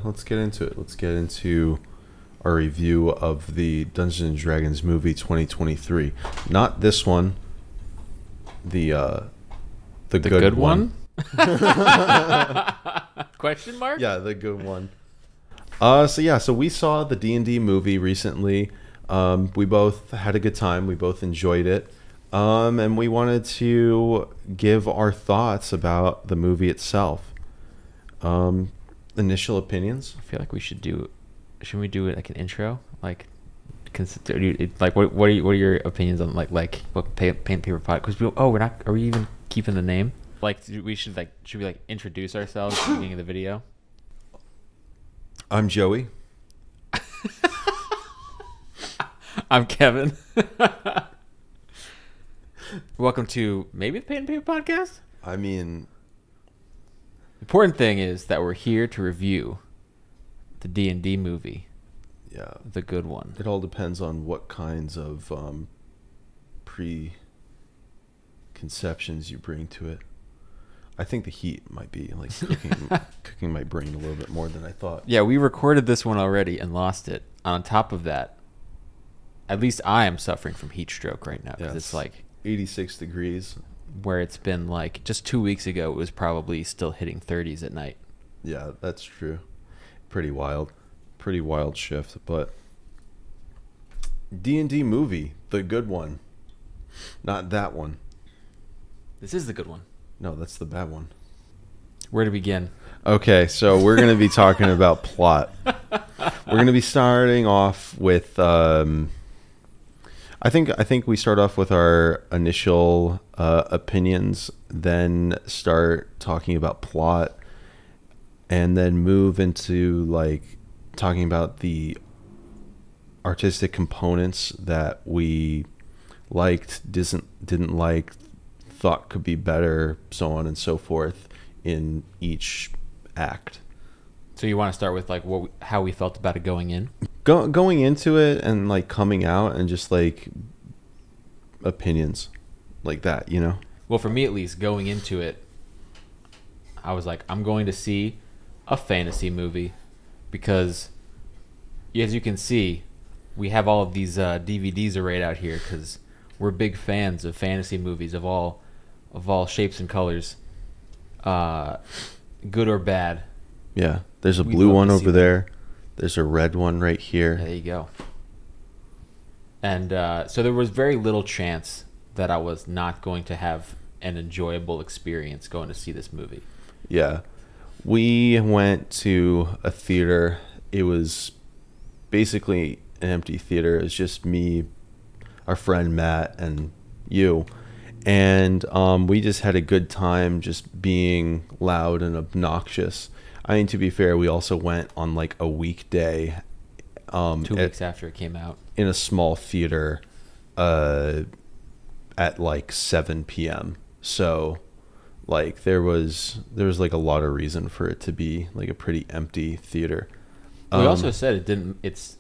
let's get into it. Let's get into our review of the Dungeons and Dragons movie 2023. Not this one. The good one. Question mark? Yeah, the good one. So we saw the D&D movie recently. We both had a good time. We both enjoyed it. And we wanted to give our thoughts about the movie itself. Initial opinions. I feel like we should do. Should we do it like an intro? Like, what are your opinions on like what paint paper pot? Because we're not. Are we even keeping the name? Like, should we introduce ourselves at the beginning of the video? I'm Joey. I'm Kevin. Welcome to maybe the Paint and Paper Podcast. I mean, the important thing is that we're here to review the D&D movie. Yeah, the good one. It all depends on what kinds of preconceptions you bring to it. I think the heat might be like cooking my brain a little bit more than I thought. Yeah, we recorded this one already and lost it. On top of that, at least I am suffering from heat stroke right now because it's like 86 degrees. Where it's been like just 2 weeks ago, it was probably still hitting 30s at night. Yeah, that's true. Pretty wild shift. But D&D movie, the good one, not that one. This is the good one. No, that's the bad one. Where to begin? Okay, so we're going to be talking about plot. We're going to be starting off with I think we start off with our initial opinions, then start talking about plot, and then move into like talking about the artistic components that we liked, didn't like, thought could be better, so on and so forth in each act. So you want to start with like how we felt about it going in? Going into it and like coming out and just like opinions like that, you know? Well, for me at least, going into it, I was like, I'm going to see a fantasy movie because, as you can see, we have all of these DVDs arrayed out here because we're big fans of fantasy movies of all shapes and colors, good or bad. Yeah, there's a blue one over there. There's a red one right here. There you go. And so there was very little chance that I was not going to have an enjoyable experience going to see this movie. Yeah. We went to a theater. It was basically an empty theater. It was just me, our friend Matt, and you. And we just had a good time just being loud and obnoxious. I mean, to be fair, we also went on like a weekday. 2 weeks after it came out. In a small theater at like 7 p.m. So like there was like a lot of reason for it to be like a pretty empty theater. We also said it's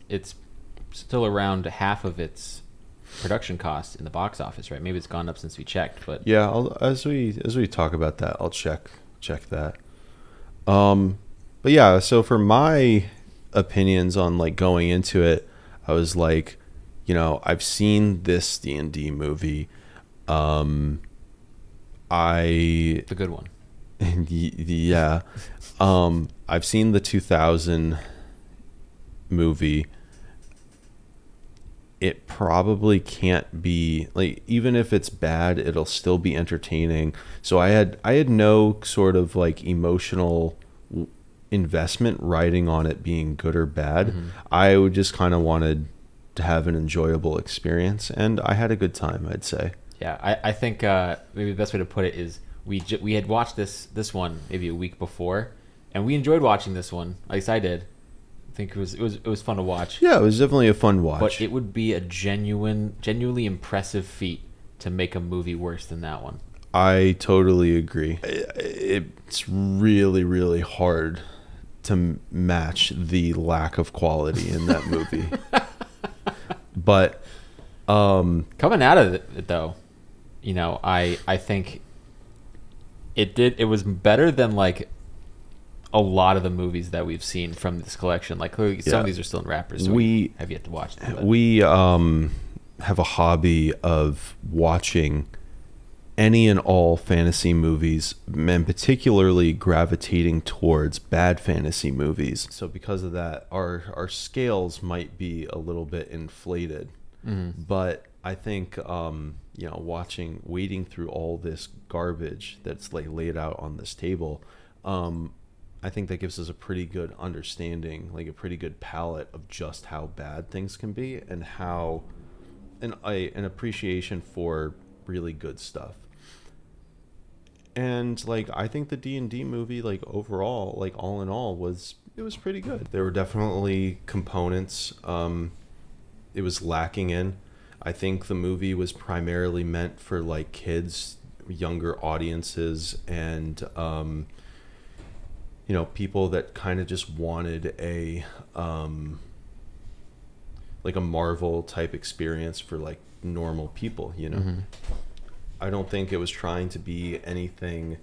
still around half of its production cost in the box office, right? Maybe it's gone up since we checked, but yeah, as we talk about that, I'll check that. But yeah, so for my opinions on like going into it, I was like, you know, I've seen this D&D movie. The good one. Yeah. I've seen the 2000 movie. It probably can't be like, even if it's bad, it'll still be entertaining. So I had no sort of like emotional investment riding on it being good or bad. Mm-hmm. I would just kind of wanted to have an enjoyable experience, and I had a good time, I'd say. Yeah, I think maybe the best way to put it is we had watched this one maybe a week before, and we enjoyed watching this one. At least I did. I think it was fun to watch. Yeah, it was definitely a fun watch. But it would be a genuinely impressive feat to make a movie worse than that one. I totally agree. It's really, really hard to match the lack of quality in that movie. But coming out of it though, you know, I think it was better than like a lot of the movies that we've seen from this collection. Like clearly some Yeah. of these are still in wrappers, so We- have yet to watch them. But We have a hobby of watching any and all fantasy movies, and particularly gravitating towards bad fantasy movies. So because of that, our scales might be a little bit inflated. But I think wading through all this garbage that's like laid out on this table, I think that gives us a pretty good understanding, like a pretty good palette of just how bad things can be and how an appreciation for really good stuff. And like I think the D&D movie, like overall, like all in all, was pretty good. There were definitely components it was lacking in. I think the movie was primarily meant for like kids, younger audiences, and people that kind of just wanted a like a Marvel type experience for like normal people, I don't think it was trying to be anything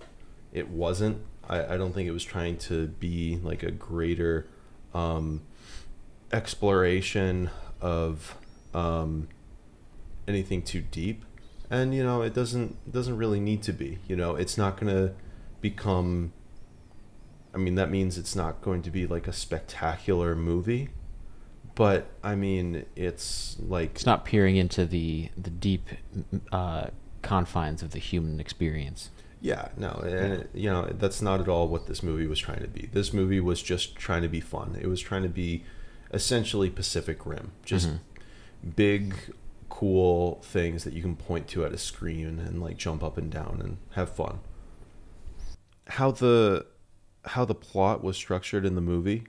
it wasn't. I don't think it was trying to be like a greater exploration of anything too deep. And it doesn't really need to be. It's not going to become, I mean, that means it's not going to be like a spectacular movie, but I mean, it's like, it's not peering into the deep confines of the human experience. yeah, no, and that's not at all what this movie was trying to be. This movie was just trying to be fun. It was trying to be essentially Pacific Rim, just big, cool things that you can point to at a screen and like jump up and down and have fun. How the plot was structured in the movie,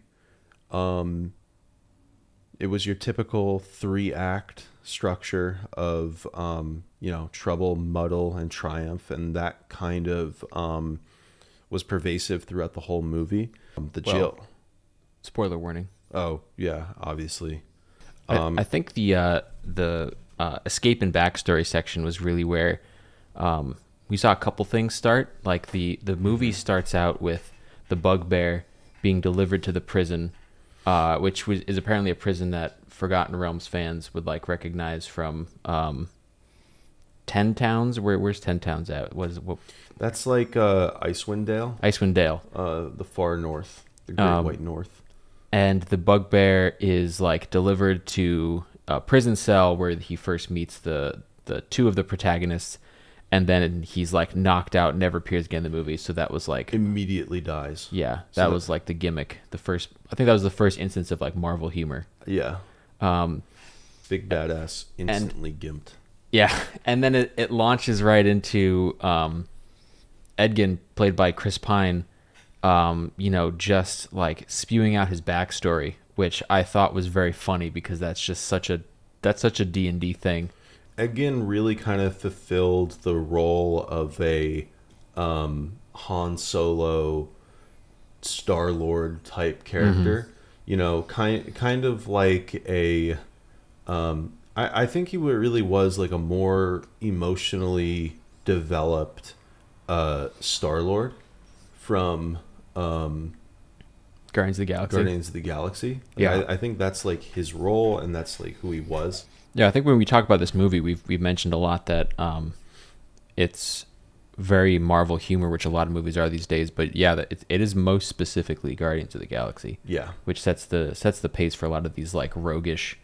it was your typical 3-act structure of trouble, muddle, and triumph, and that kind of was pervasive throughout the whole movie. Spoiler warning. Oh yeah, obviously. I think the escape and backstory section was really where we saw a couple things start. Like the movie starts out with the bugbear being delivered to the prison, which is apparently a prison that Forgotten Realms fans would like recognize from Ten Towns. Where's Ten Towns at? That's like Icewind Dale. Icewind Dale. The far north, the Great White North. And the bugbear is like delivered to a prison cell where he first meets the two of the protagonists, and then he's like knocked out, never appears again in the movie. So that was like Immediately dies. yeah, that was like the gimmick. I think that was the first instance of like Marvel humor. Yeah. Big badass instantly gimped. Yeah, and then it launches right into Edgin, played by Chris Pine, just like spewing out his backstory, which I thought was very funny because that's such a D&D thing. Edgin really kind of fulfilled the role of a Han Solo, Star-Lord type character. Kind of like a I think he really was like a more emotionally developed Star-Lord from Guardians of the Galaxy. Guardians of the Galaxy. Yeah. I think that's like his role, and that's like who he was. Yeah, I think when we talk about this movie, we've mentioned a lot that it's very Marvel humor, which a lot of movies are these days. But yeah, it is most specifically Guardians of the Galaxy. Yeah, which sets the pace for a lot of these like roguish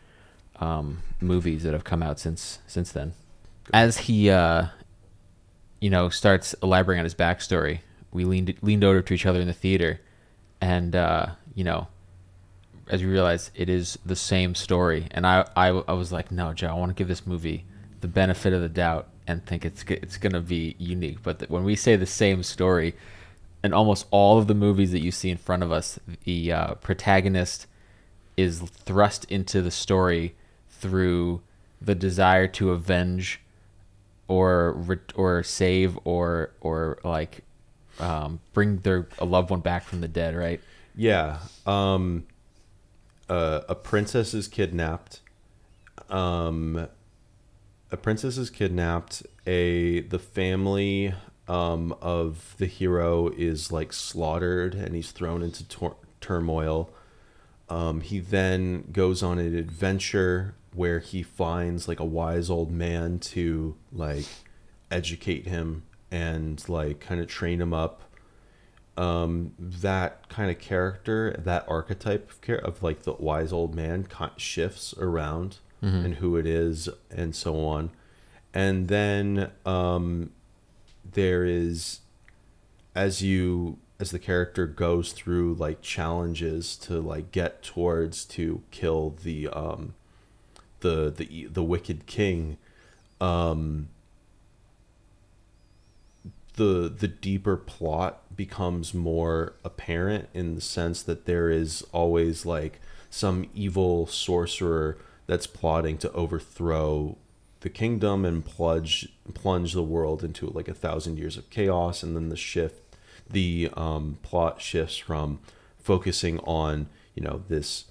movies that have come out since then. As he starts elaborating on his backstory, we leaned over to each other in the theater, and as we realized it is the same story, and I was like, no, Joe, I want to give this movie the benefit of the doubt and think it's gonna be unique. But when we say the same story, in almost all of the movies that you see in front of us, the protagonist is thrust into the story through the desire to avenge or save or like bring a loved one back from the dead, right? Yeah. A princess is kidnapped. The family of the hero is like slaughtered and he's thrown into turmoil. He then goes on an adventure where he finds like a wise old man to like educate him and like kind of train him up. That kind of character, that archetype of like the wise old man shifts around and who it is and so on. And then there is, as the character goes through like challenges to like get towards to kill the wicked king, the deeper plot becomes more apparent in the sense that there is always like some evil sorcerer that's plotting to overthrow the kingdom and plunge the world into like 1,000 years of chaos. And then the plot shifts from focusing on, you know, this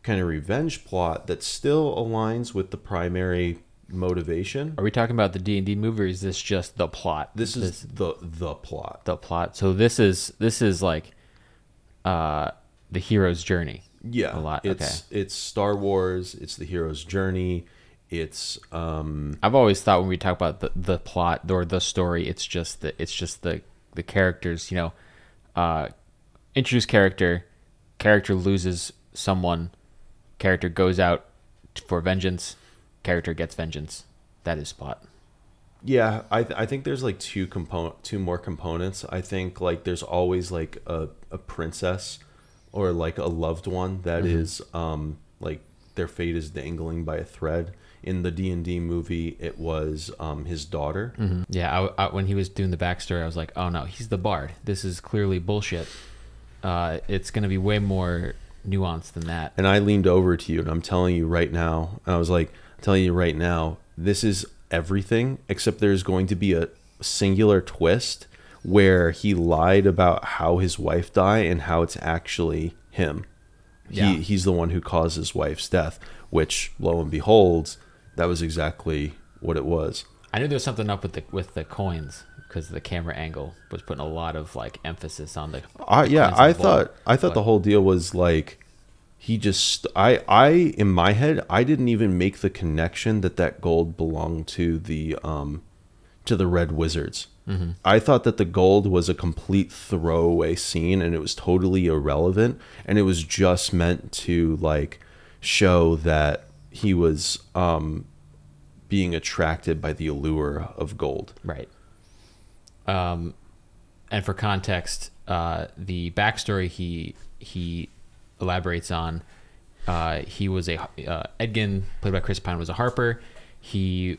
kind of revenge plot that still aligns with the primary motivation. Are we talking about the D&D movie, or is this just the plot? This is the plot. The plot. So this is like the hero's journey. Yeah, a lot. It's Star Wars. It's the hero's journey. It's I've always thought when we talk about the plot or the story, it's just the characters. You know, introduce character loses someone, character goes out for vengeance, character gets vengeance. That is plot. Yeah, I think there's like two more components. I think like there's always like a princess or like a loved one that is like their fate is dangling by a thread. In the D&D movie, it was his daughter. Yeah, I, when he was doing the backstory, I was like, oh no, he's the bard. This is clearly bullshit. It's going to be way more nuanced than that. And I leaned over to you and I'm telling you right now, and I was like, telling you right now, this is everything except there's going to be a singular twist where he lied about how his wife died and how it's actually him. Yeah. He's the one who caused his wife's death, which lo and behold, that was exactly what it was. I knew there was something up with the coins because the camera angle was putting a lot of like emphasis on the yeah, I thought the whole deal was like he just I in my head I didn't even make the connection that gold belonged to the Red Wizards. I thought that the gold was a complete throwaway scene and it was totally irrelevant and it was just meant to like show that he was being attracted by the allure of gold. Right. And for context, the backstory he elaborates on, he was Edgin, played by Chris Pine, was a harper. He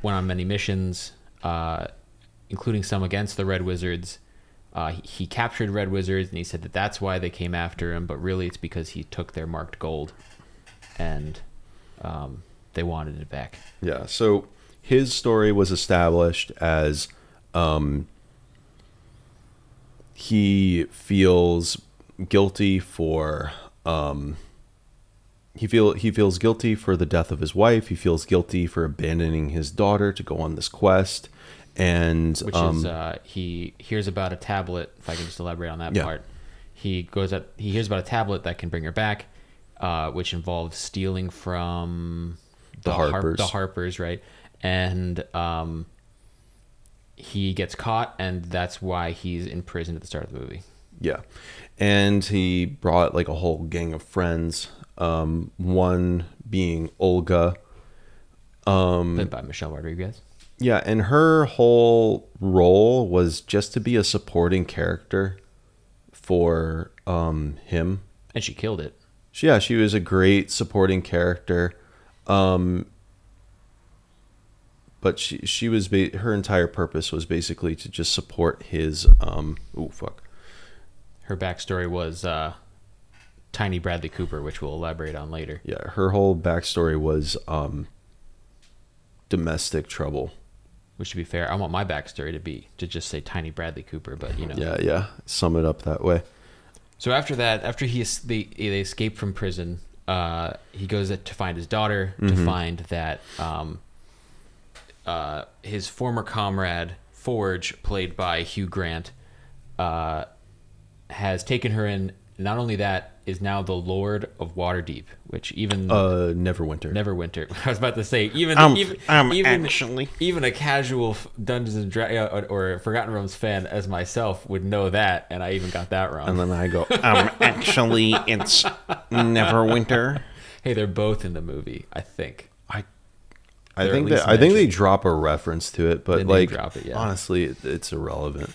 went on many missions, including some against the Red Wizards. He captured Red Wizards, and he said that that's why they came after him, but really it's because he took their marked gold, and they wanted it back. Yeah, so his story was established as he feels guilty for he feels guilty for the death of his wife. He feels guilty for abandoning his daughter to go on this quest, and which is he hears about a tablet. If I can just elaborate on that part, he hears about a tablet that can bring her back, which involves stealing from the Harpers, right? And he gets caught, and that's why he's in prison at the start of the movie. Yeah, and he brought like a whole gang of friends. One being Olga, played by Michelle Rodriguez. Yeah, and her whole role was just to be a supporting character for him, and she killed it. She was a great supporting character, but she was her entire purpose was basically to just support his Her backstory was Tiny Bradley Cooper, which we'll elaborate on later. Yeah, her whole backstory was domestic trouble. Which, to be fair, I want my backstory to just say Tiny Bradley Cooper, but you know. Yeah, sum it up that way. So after that, after they escape from prison, he goes to find his daughter, to find that his former comrade Forge, played by Hugh Grant, has taken her in. Not only that, is now the Lord of Waterdeep, which even Neverwinter. Neverwinter. I was about to say even even a casual Dungeons and Dragons or Forgotten Realms fan as myself would know that, and I even got that wrong. And then I go, actually, it's Neverwinter. Hey, they're both in the movie, I think. I think they drop a reference to it, but like drop it, yeah. Honestly, it's irrelevant.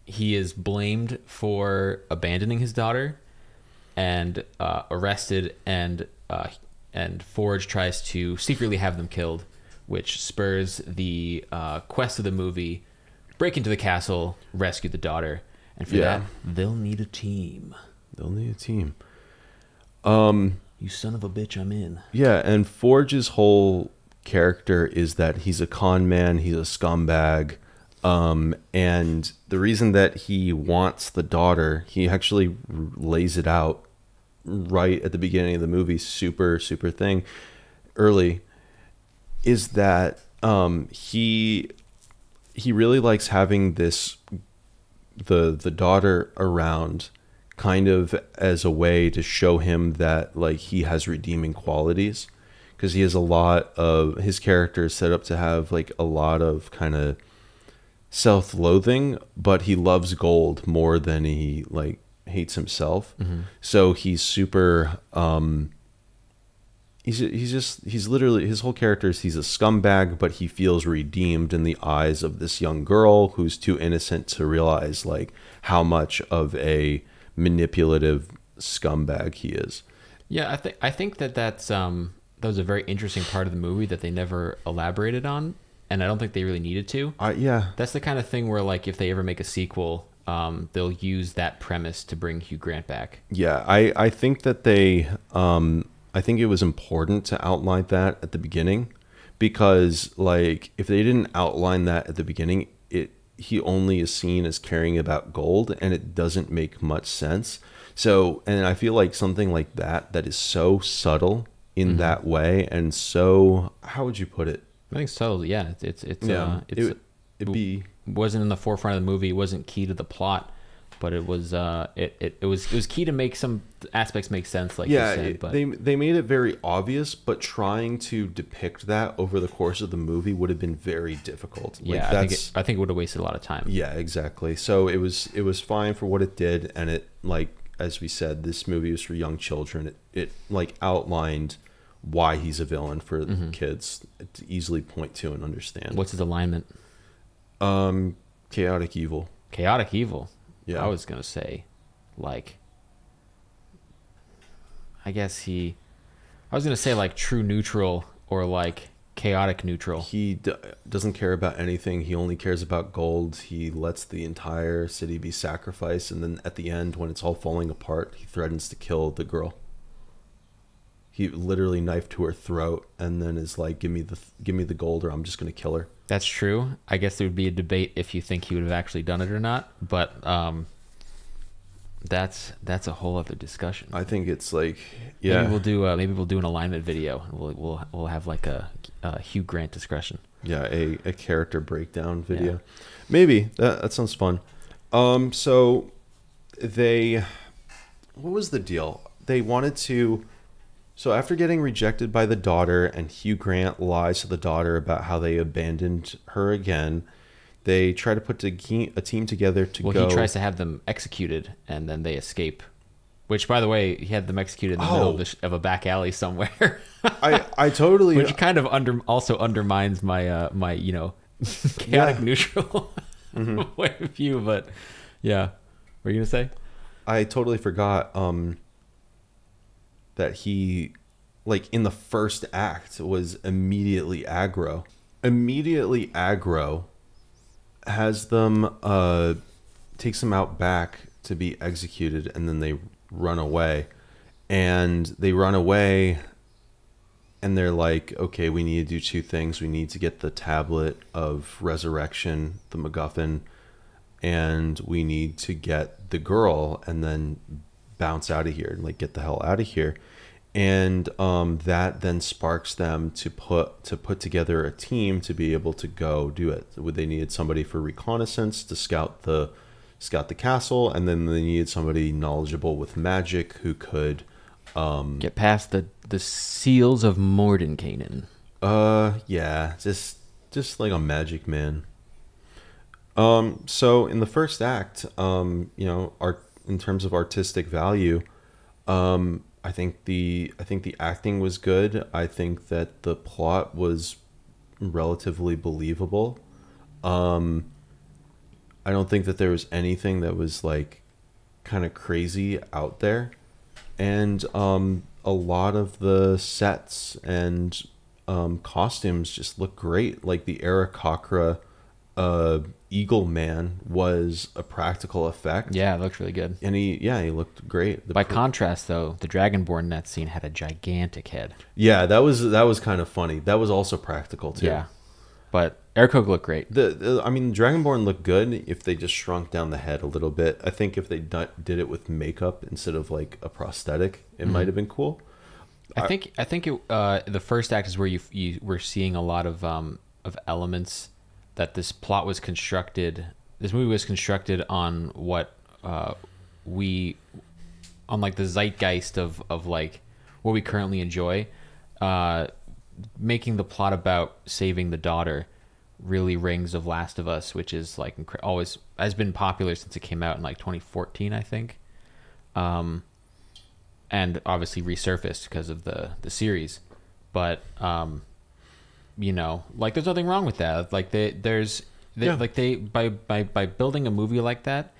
He is blamed for abandoning his daughter and arrested, and Forge tries to secretly have them killed, which spurs the quest of the movie: break into the castle, rescue the daughter, and for that they'll need a team. You son of a bitch, I'm in. Yeah, and Forge's whole character is that he's a con man, he's a scumbag. And the reason that he wants the daughter, he actually lays it out right at the beginning of the movie, super thing early, is that he really likes having the daughter around, kind of as a way to show him that like he has redeeming qualities, because he has a lot of his character is set up to have like a lot of kind of self-loathing, but he loves gold more than he like hates himself. Mm-hmm. So he's super he's literally, his whole character is he's a scumbag, but he feels redeemed in the eyes of this young girl who's too innocent to realize like how much of a manipulative scumbag he is. Yeah, I think that was a very interesting part of the movie that they never elaborated on, and I don't think they really needed to. Yeah. That's the kind of thing where, like, if they ever make a sequel, they'll use that premise to bring Hugh Grant back. Yeah, I think that they, I think it was important to outline that at the beginning, because, like, if they didn't outline that at the beginning, he only is seen as caring about gold, and it doesn't make much sense. So, and I feel like something like that is so subtle in mm-hmm. that way, and so, how would you put it? I think subtle, yeah. It wasn't in the forefront of the movie. It wasn't key to the plot, but it was it was key to make some aspects make sense, like you said. But they made it very obvious, but trying to depict that over the course of the movie would have been very difficult. Yeah, I think it would have wasted a lot of time. Yeah, exactly. So it was fine for what it did, and it, like, as we said, this movie was for young children. It like outlined why he's a villain for mm-hmm. kids to easily point to and understand. What's his alignment? Chaotic evil. Chaotic evil. Yeah. I was gonna say, like, I was gonna say like true neutral or like chaotic neutral. He doesn't care about anything. He only cares about gold. He lets the entire city be sacrificed, and then at the end, when it's all falling apart, he threatens to kill the girl. He literally knifed to her throat, and then is like, give me the gold, or I'm just going to kill her. That's true. I guess there would be a debate if you think he would have actually done it or not, but that's a whole other discussion. I think it's like, yeah. Maybe we'll do an alignment video. We'll have like a Hugh Grant discussion. Yeah, a character breakdown video. Yeah. Maybe that sounds fun. So what was the deal? They wanted to. So after getting rejected by the daughter, and Hugh Grant lies to the daughter about how they abandoned her again, they try to put a team together to go. Well, he tries to have them executed, and then they escape. Which, by the way, he had them executed in the middle of a back alley somewhere. I totally. Which kind of also undermines my my chaotic neutral mm-hmm. way of view. But yeah, what were you gonna say? I totally forgot. That he, like, in the first act was immediately aggro. Immediately aggro has them, takes them out back to be executed, and then they run away. And they run away, and they're like, okay, we need to do two things. We need to get the tablet of resurrection, the MacGuffin, and we need to get the girl, and then bounce out of here and like get the hell out of here. and that then sparks them to put together a team to be able to go do it. They needed somebody for reconnaissance to scout the castle, and then they needed somebody knowledgeable with magic who could get past the seals of Mordenkainen. Yeah, just like a magic man. So in the first act, in terms of artistic value, I think the acting was good. I think that the plot was relatively believable. I don't think that there was anything that was like kind of crazy out there, and a lot of the sets and costumes just look great. Like the Eric Cochra Eagle Man was a practical effect. Yeah, it looked really good. And he looked great. By contrast, though, the Dragonborn in that scene had a gigantic head. Yeah, that was kind of funny. That was also practical too. Yeah, but Eric Cochra looked great. I mean, Dragonborn looked good if they just shrunk down the head a little bit. I think if they did it with makeup instead of like a prosthetic, it might have been cool. I think the first act is where you were seeing a lot of elements that this plot was constructed. This movie was constructed on what on like the zeitgeist of like what we currently enjoy, making the plot about saving the daughter really rings of Last of Us, which is like always has been popular since it came out in like 2014, I think. And obviously resurfaced because of the series, but like there's nothing wrong with that. Like by building a movie like that,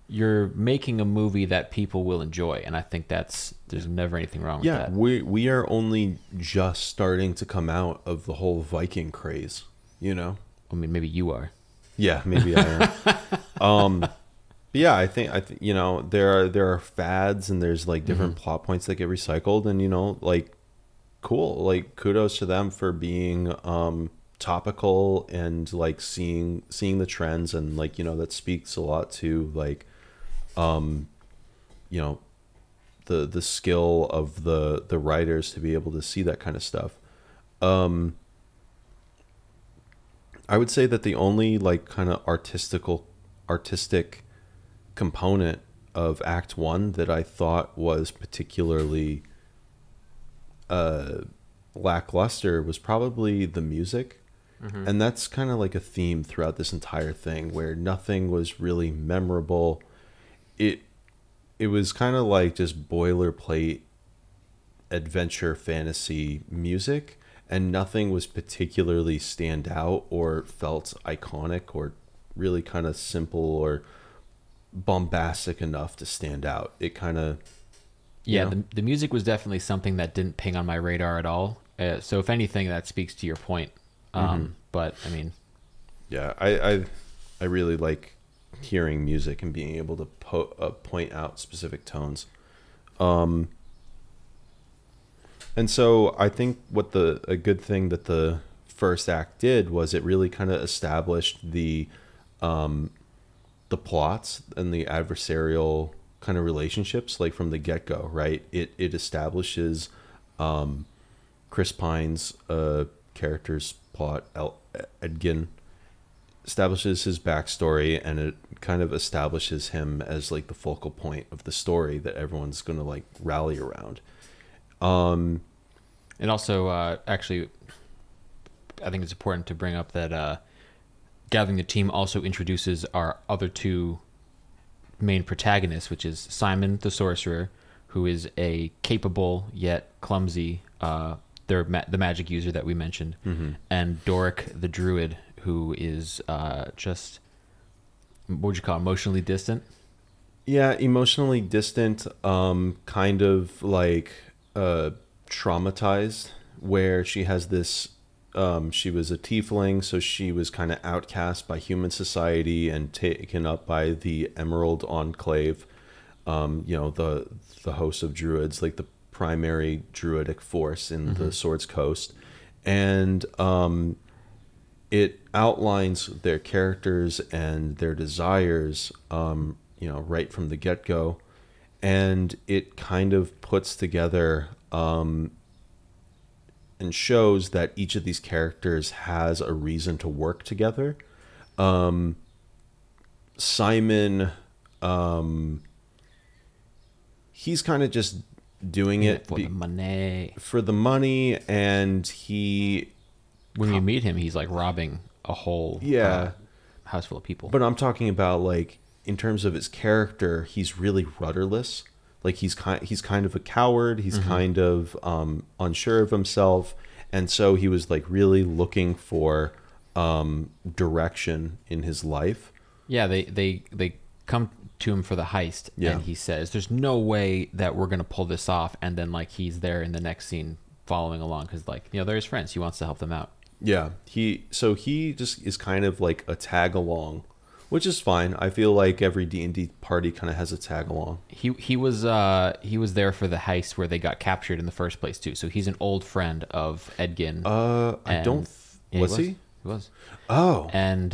you're making a movie that people will enjoy, and I think there's never anything wrong with that. We are only just starting to come out of the whole Viking craze, I mean, maybe you are. Yeah, maybe I am. But yeah, I think there are fads, and there's like different plot points that get recycled, and like cool, like kudos to them for being topical and like seeing the trends, and like that speaks a lot to like the skill of the writers to be able to see that kind of stuff. I would say that the only like kind of artistic component of Act 1 that I thought was particularly lackluster was probably the music. And that's kind of like a theme throughout this entire thing, where nothing was really memorable. It was kind of like just boilerplate adventure fantasy music, and nothing was particularly stand out or felt iconic or really kind of simple or bombastic enough to stand out. It kind of the music was definitely something that didn't ping on my radar at all. So if anything, that speaks to your point. But I mean, yeah, I really like hearing music and being able to point out specific tones. And so I think a good thing that the first act did was it really kind of established the plots and the adversarial kind of relationships, like from the get-go, right? It establishes Chris Pine's character's plot. Edgin establishes his backstory, and it kind of establishes him as like the focal point of the story that everyone's going to like rally around. And also, actually, I think it's important to bring up that Gathering the Team also introduces our other two main protagonists, which is Simon the Sorcerer, who is a capable yet clumsy the magic user that we mentioned, and Doric the Druid, who is just, what would you call it, emotionally distant? Yeah, emotionally distant, kind of like traumatized, where she has this, she was a tiefling, so she was kind of outcast by human society and taken up by the Emerald Enclave, the host of druids, like the primary druidic force in the Swords Coast. And it outlines their characters and their desires, right from the get-go. And it kind of puts together and shows that each of these characters has a reason to work together. Simon, he's kind of just doing it for the money. for the money, and When we meet him, he's like robbing a whole house full of people. but I'm talking about like in terms of his character, he's really rudderless. Like he's kind of a coward. He's kind of unsure of himself, and so he was like really looking for direction in his life. Yeah, they come to him for the heist, Yeah. and he says, "There's no way that we're gonna pull this off." And then like he's there in the next scene following along because like they're his friends. He wants to help them out. Yeah, he just is kind of like a tag along, which is fine. I feel like every D&D party kind of has a tag along. He was there for the heist where they got captured in the first place too. So he's an old friend of Edgin. I don't. Yeah, Was he? He was. Oh, And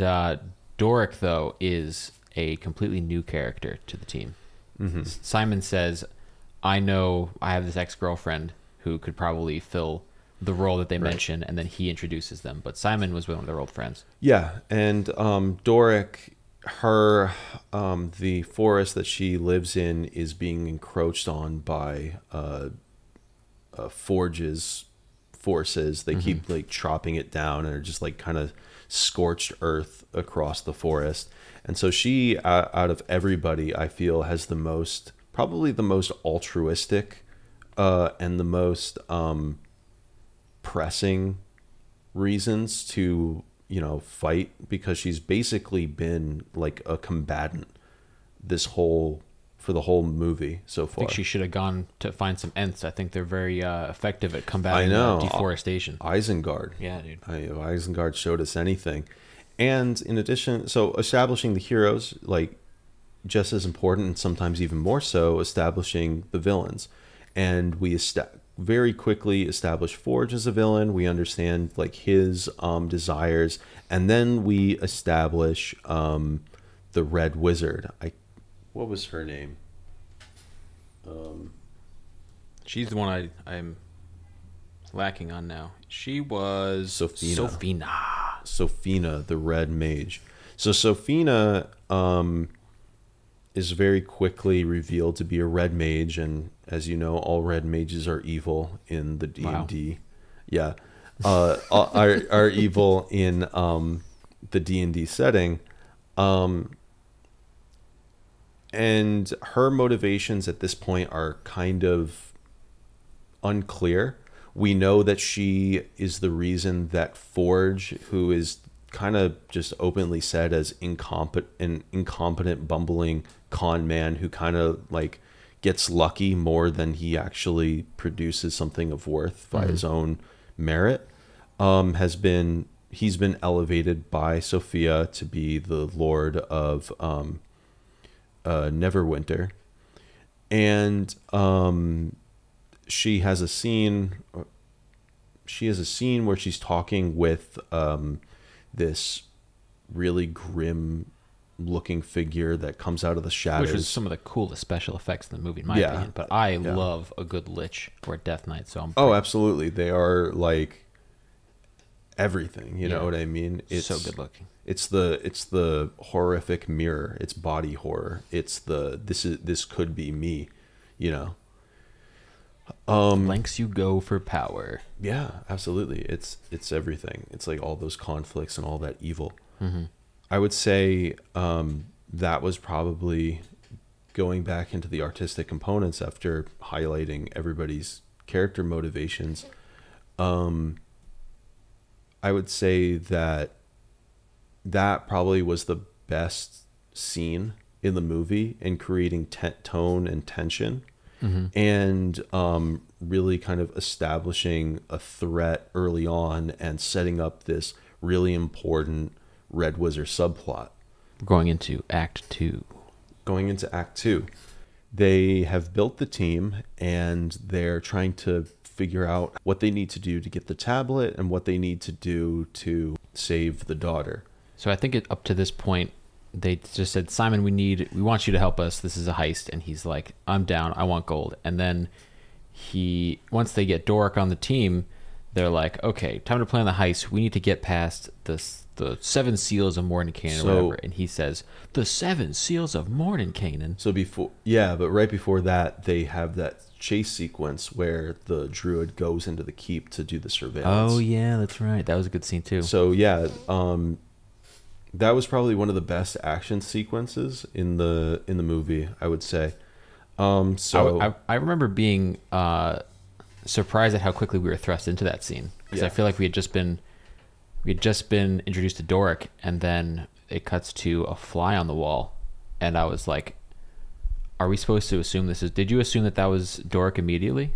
Doric though is a completely new character to the team. Simon says, "I know I have this ex-girlfriend who could probably fill the role that they mention," and then he introduces them. But Simon was one of their old friends. yeah, and Doric, her the forest that she lives in is being encroached on by Forge's forces. They keep like chopping it down and are just like kind of scorched earth across the forest. And so she, out of everybody, I feel has probably the most altruistic and the most pressing reasons to fight, because she's basically been like a combatant for the whole movie so I far. think she should have gone to find some Ents. I think they're very effective at combating deforestation. Isengard. Yeah, dude. Isengard showed us anything. And in addition, so establishing the heroes, like just as important and sometimes even more so, establishing the villains. And we very quickly establish Forge as a villain. We understand like his desires, and then we establish the Red Wizard. What was her name? She's the one I'm lacking on now. She was Sophina. Sophina, the Red Mage. So Sophina is very quickly revealed to be a Red Mage, and as you know, all Red Mages are evil in the D&D. Wow. Yeah, are evil in the D&D setting. And her motivations at this point are kind of unclear. We know that she is the reason that Forge, who is kind of just openly said as incompetent, bumbling con man who kind of like gets lucky more than he actually produces something of worth by his own merit, he's been elevated by Sophia to be the Lord of Neverwinter. And she has a scene where she's talking with this really grim looking figure that comes out of the shadows, which was some of the coolest special effects in the movie, in my opinion. But I love a good Lich or a Death Knight, so absolutely, they are like everything. You know what I mean? It's so good looking. It's the horrific mirror. It's body horror. It's this could be me. Lengths you go for power. Yeah, absolutely. It's everything. It's like all those conflicts and all that evil. I would say that was probably going back into the artistic components after highlighting everybody's character motivations. I would say that probably was the best scene in the movie in creating tone and tension. And really kind of establishing a threat early on and setting up this really important Red Wizard subplot. Going into Act 2. They have built the team, and they're trying to figure out what they need to do to get the tablet and what they need to do to save the daughter. So I think up to this point, they just said, Simon, we want you to help us. This is a heist. And he's like, I'm down. I want gold. And then he once they get Dork on the team, they're like, okay, time to plan the heist. We need to get past the 7 seals of Mordenkainen or whatever. And he says, the 7 seals of Mordenkainen. So but right before that, they have that chase sequence where the druid goes into the keep to do the surveillance. Oh yeah, that's right. That was a good scene too. So yeah, that was probably one of the best action sequences in the movie, I would say. I remember being surprised at how quickly we were thrust into that scene, because I feel like we had just been introduced to Doric, and then it cuts to a fly on the wall, and I was like, are we supposed to assume this is... Did you assume that was Doric immediately?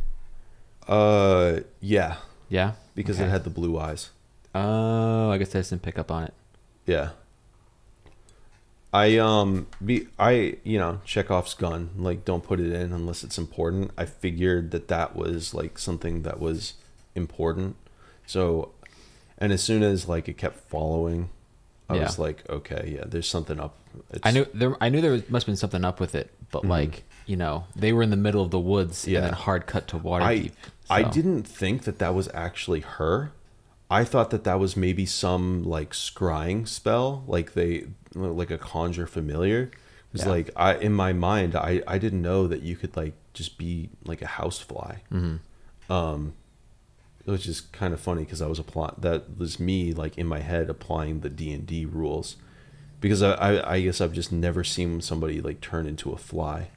Yeah. Yeah? Because it had the blue eyes. Oh, I guess I just didn't pick up on it. Yeah. Chekhov's gun, like, don't put it in unless it's important. I figured that was like something that was important. So, and as soon as like it kept following, I was like, okay, yeah, there's something up. I knew there must have been something up with it, but like, they were in the middle of the woods and then hard cut to Waterdeep. I didn't think that was actually her. I thought that was maybe some like scrying spell, like a conjure familiar. Because like in my mind, I didn't know that you could like just be like a housefly. Which is kind of funny because that was me like in my head applying the D&D rules, because I guess I've just never seen somebody like turn into a fly.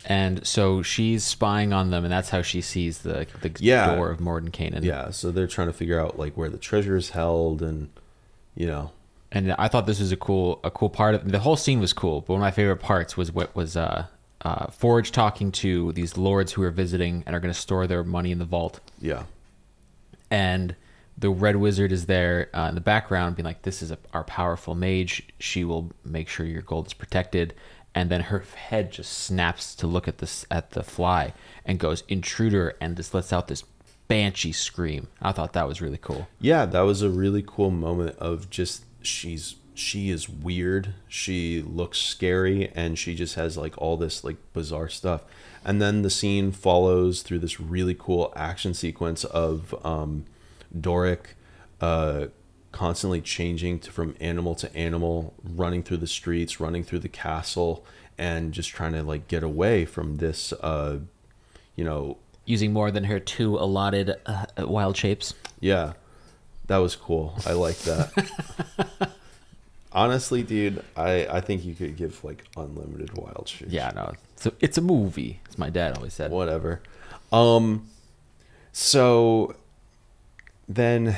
And so she's spying on them, and that's how she sees the door of Mordenkainen. Yeah, so they're trying to figure out like where the treasure is held, and And I thought this was a cool part of the whole scene was cool. But one of my favorite parts was Forge talking to these lords who are visiting and are going to store their money in the vault. Yeah, and the Red Wizard is there in the background, being like, "This is our powerful mage. She will make sure your gold is protected." And then her head just snaps to look at the fly and goes, "Intruder," and just lets out this banshee scream. I thought that was really cool. Yeah, that was a really cool moment of just she is weird. She looks scary, and she just has like all this like bizarre stuff. And then the scene follows through this really cool action sequence of Doric constantly changing from animal to animal, running through the streets, running through the castle, and just trying to like get away from this using more than her 2 allotted wild shapes. Yeah, that was cool. I like that. Honestly, dude, I think you could give like unlimited wild shapes. Yeah, no, it's a movie, as my dad always said. Whatever. So then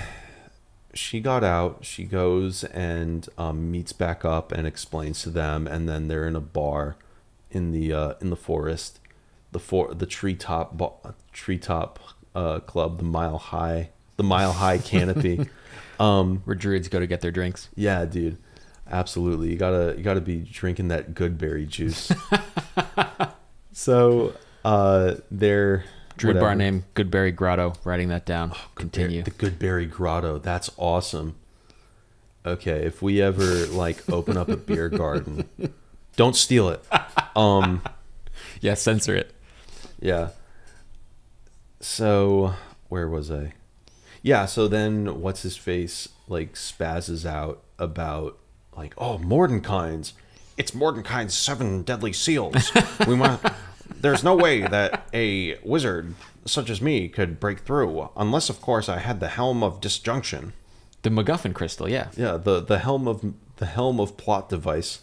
she got out. She goes and meets back up and explains to them, and then they're in a bar in the forest, the treetop club, the Mile High Canopy, where druids go to get their drinks. Yeah, dude, absolutely. You gotta be drinking that goodberry juice. So they're Druid bar name Goodberry Grotto. Writing that down. Continue. The Goodberry Grotto. That's awesome. Okay, if we ever like open up a beer garden, don't steal it. Yeah, censor it. Yeah. So where was I? Yeah. So then what's his face like spazzes out about like, oh, Mordenkainen's. It's Mordenkainen's 7 deadly seals. There's no way that a wizard such as me could break through, unless, of course, I had the Helm of Disjunction. The MacGuffin crystal, yeah. Yeah, the helm of plot device,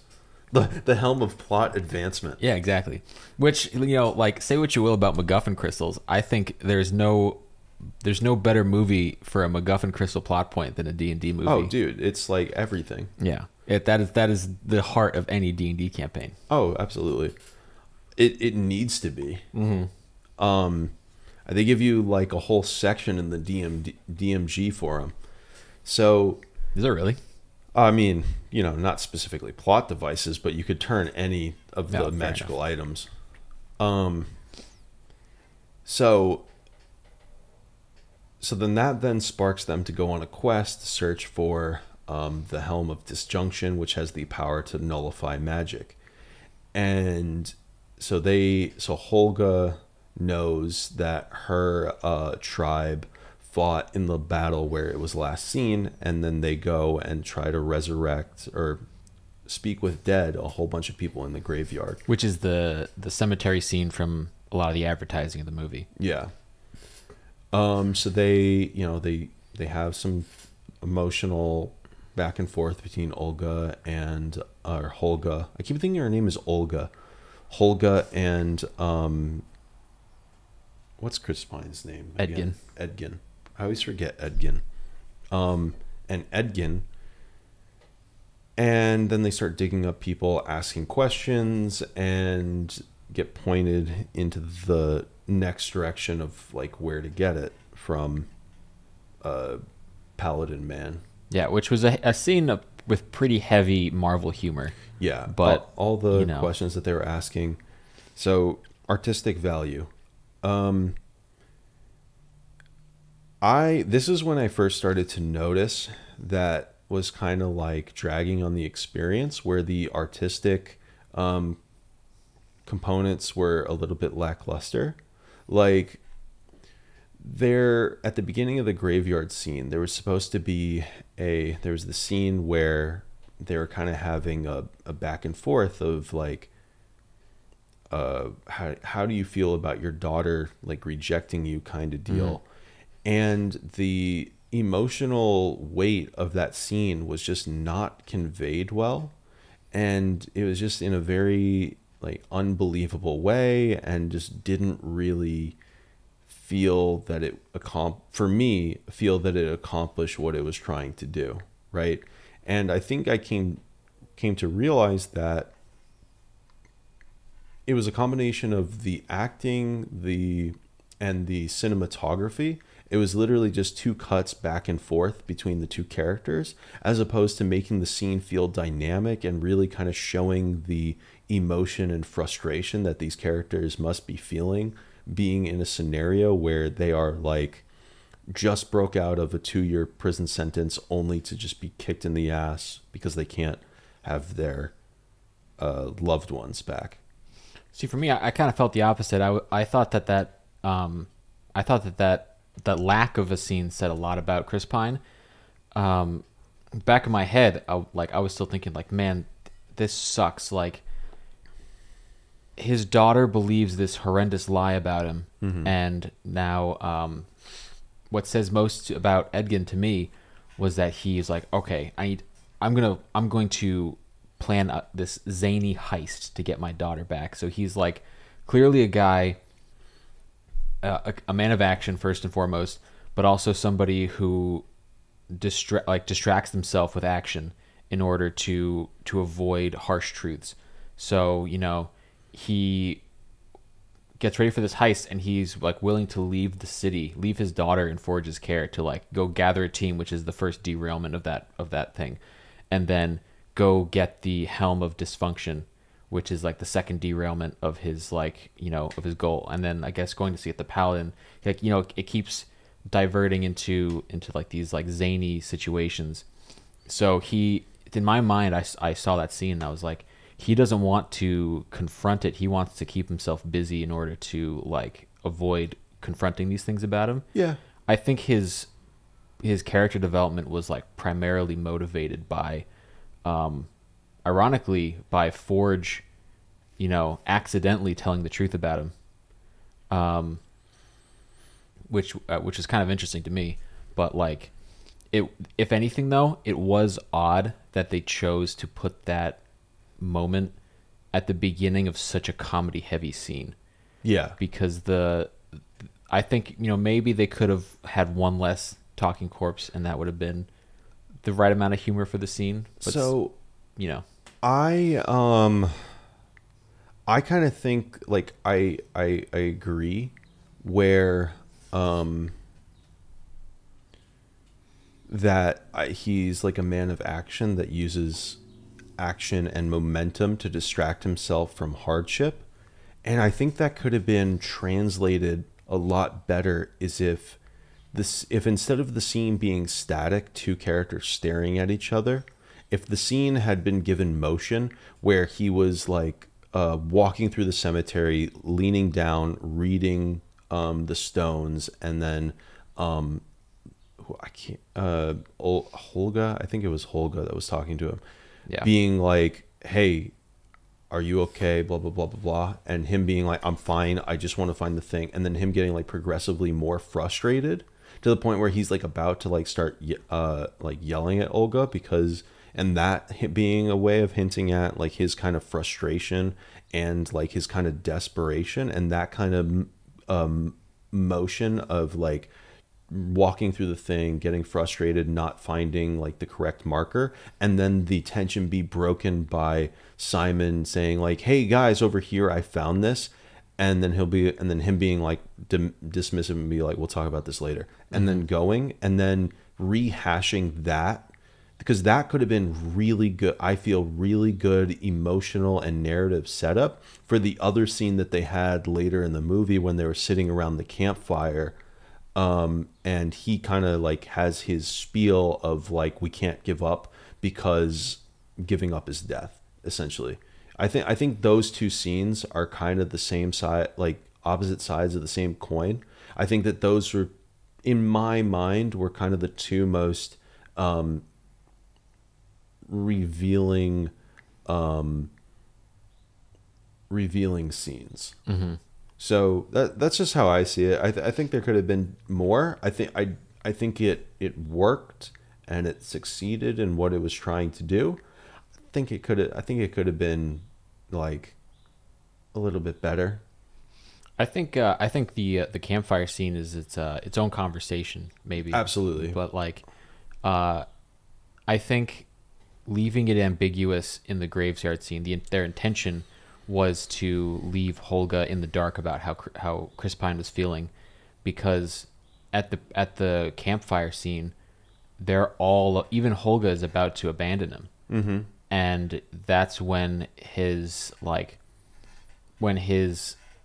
the helm of plot advancement. Yeah, exactly. Which, like, say what you will about MacGuffin crystals, I think there's no better movie for a MacGuffin crystal plot point than a D&D movie. Oh, dude, it's like everything. Yeah, that is the heart of any D&D campaign. Oh, absolutely. It needs to be. Mm-hmm. They give you like a whole section in the DMG for them. So is there really? I mean, not specifically plot devices, but you could turn any of the magical items. So then that sparks them to go on a quest to search for the Helm of Disjunction, which has the power to nullify magic. And so Holga knows that her tribe fought in the battle where it was last seen, and then they go and try to resurrect or speak with dead a whole bunch of people in the graveyard. Which is the cemetery scene from a lot of the advertising of the movie. Yeah. So they, they have some emotional back and forth between Olga and Holga. I keep thinking her name is Olga. Holga and what's Chris Pine's name? Edgin. Edgin. I always forget Edgin. And Edgin. And then they start digging up people, asking questions, and get pointed into the next direction of like where to get it from Paladin Man. Yeah, which was a scene with pretty heavy Marvel humor. Yeah, but all the questions that they were asking. So artistic value. This is when I first started to notice that was kind of like dragging on the experience, where the artistic components were a little bit lackluster. Like there at the beginning of the graveyard scene, there was supposed to be there was the scene where they were kind of having a back and forth of like how do you feel about your daughter like rejecting you kind of deal. And the emotional weight of that scene was just not conveyed well, and it was just in a very like unbelievable way, and just didn't really feel that it accomplished what it was trying to do, right? And I think I came to realize that it was a combination of the acting, and the cinematography. It was literally just two cuts back and forth between the two characters, as opposed to making the scene feel dynamic and really kind of showing the emotion and frustration that these characters must be feeling, being in a scenario where they are like just broke out of a 2-year prison sentence only to just be kicked in the ass because they can't have their loved ones back. See, for me, I kind of felt the opposite. I thought that lack of a scene said a lot about Chris Pine. Back in my head, I was still thinking like, man, this sucks. Like, his daughter believes this horrendous lie about him, and now what says most about Edgin to me was that he's like, okay, I'm going to plan this zany heist to get my daughter back. So he's like clearly a guy, a man of action first and foremost, but also somebody who distracts himself with action in order to avoid harsh truths. So, he gets ready for this heist, and he's like willing to leave the city, leave his daughter in Forge's care to like go gather a team, which is the first derailment of that thing, and then go get the Helm of Dysfunction, which is like the second derailment of his of his goal. And then I guess going to see it the Paladin, like, it keeps diverting into like these like zany situations. So in my mind, I saw that scene and I was like, he doesn't want to confront it. He wants to keep himself busy in order to like avoid confronting these things about him. Yeah. I think his character development was like primarily motivated by, ironically, by Forge, accidentally telling the truth about him, which is kind of interesting to me. But like, if anything though, it was odd that they chose to put that moment at the beginning of such a comedy heavy scene. Yeah, because I think maybe they could have had one less talking corpse, and that would have been the right amount of humor for the scene. But so I kind of think like I agree where that he's like a man of action that uses action and momentum to distract himself from hardship, and I think that could have been translated a lot better is if instead of the scene being static, two characters staring at each other, if the scene had been given motion where he was like walking through the cemetery, leaning down, reading the stones, and then I can't Holga, I think it was Holga that was talking to him, being like, "Hey, are you okay?" Blah blah blah blah blah, and him being like, "I'm fine. I just want to find the thing," and then him getting like progressively more frustrated to the point where he's like about to like start like yelling at Olga because. And that being a way of hinting at like his kind of frustration and like his kind of desperation, and that kind of motion of like walking through the thing, getting frustrated, not finding like the correct marker, and then the tension be broken by Simon saying like, "Hey guys, over here, I found this," and then him being like dismissive and be like, "We'll talk about this later," and then going and then rehashing that. Because that could have been really good, I feel really good emotional and narrative setup for the other scene that they had later in the movie when they were sitting around the campfire. And he kind of like has his spiel of like, we can't give up because giving up is death, essentially. I think those two scenes are kind of the same side, like opposite sides of the same coin. I think that those were, in my mind, were kind of the two most revealing scenes. So that's just how I see it. I think there could have been more. I think it worked and it succeeded in what it was trying to do. I think it could have been like a little bit better. I think the campfire scene is its own conversation, maybe. Absolutely. But like I think leaving it ambiguous in the graveyard scene, their intention was to leave Holga in the dark about how Chris Pine was feeling, because at the campfire scene, even Holga is about to abandon him, and that's when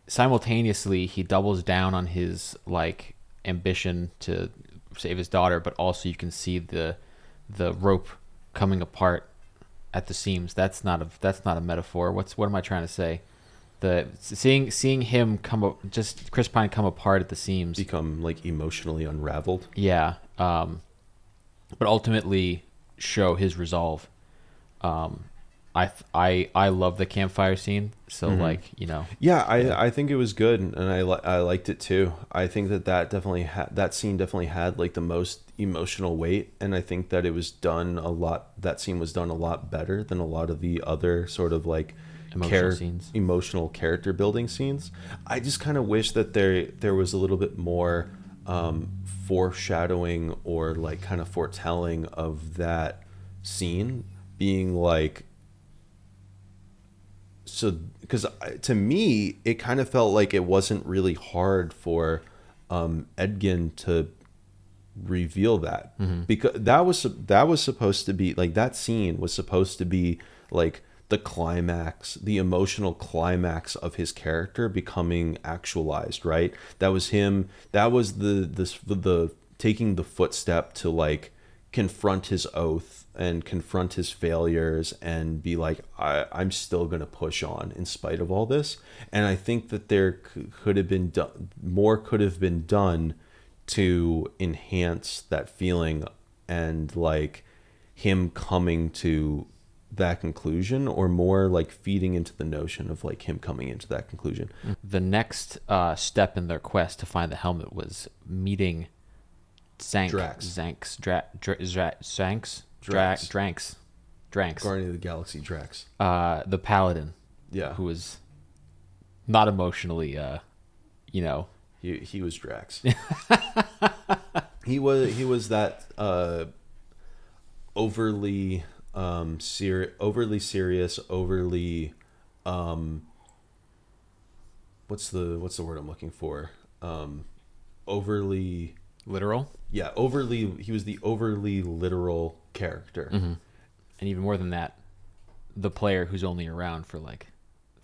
simultaneously he doubles down on his like ambition to save his daughter, but also you can see the rope coming apart at the seams. That's not a metaphor. What am I trying to say? Seeing him come up, just Chris Pine come apart at the seams, become like emotionally unraveled. Yeah, but ultimately show his resolve. I love the campfire scene. So like, you know. Yeah, I think it was good, and I liked it too. I think that definitely that scene definitely had like the most emotional weight, and I think that it was done a lot. That scene was done a lot better than a lot of the other sort of like emotional character building scenes. I just kind of wish that there was a little bit more foreshadowing or like kind of foretelling of that scene being like. So, because to me, it kind of felt like it wasn't really hard for Edgin to reveal that, because that was supposed to be like, that scene was supposed to be like the climax, the emotional climax of his character becoming actualized, right? That was him. That was the taking the footstep to like confront his oath and confront his failures and be like, I'm still going to push on in spite of all this. And I think that there could have been more could have been done to enhance that feeling and like him coming to that conclusion, or more like feeding into the notion of like him coming into that conclusion. The next step in their quest to find the helmet was meeting Dranks, Guardian of the Galaxy Drax, the Paladin, who was not emotionally, he was Drax. he was that overly serious, overly what's the word I'm looking for? Overly literal. Yeah, he was the overly literal character. And even more than that, the player who's only around for like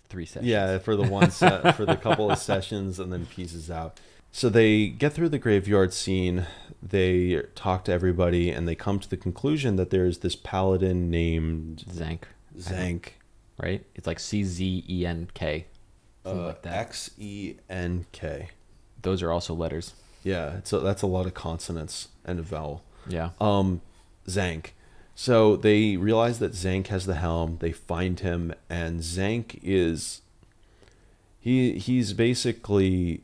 3 sessions. Yeah, for the one set, for the couple of sessions, and then pieces out. So they get through the graveyard scene, they talk to everybody, and they come to the conclusion that there's this paladin named Zank. right? It's like CZENK, something like that. XENK. Those are also letters. Yeah, that's a lot of consonants and a vowel. Yeah. Zank. So they realize that Zank has the helm. They find him, and Zank is he's basically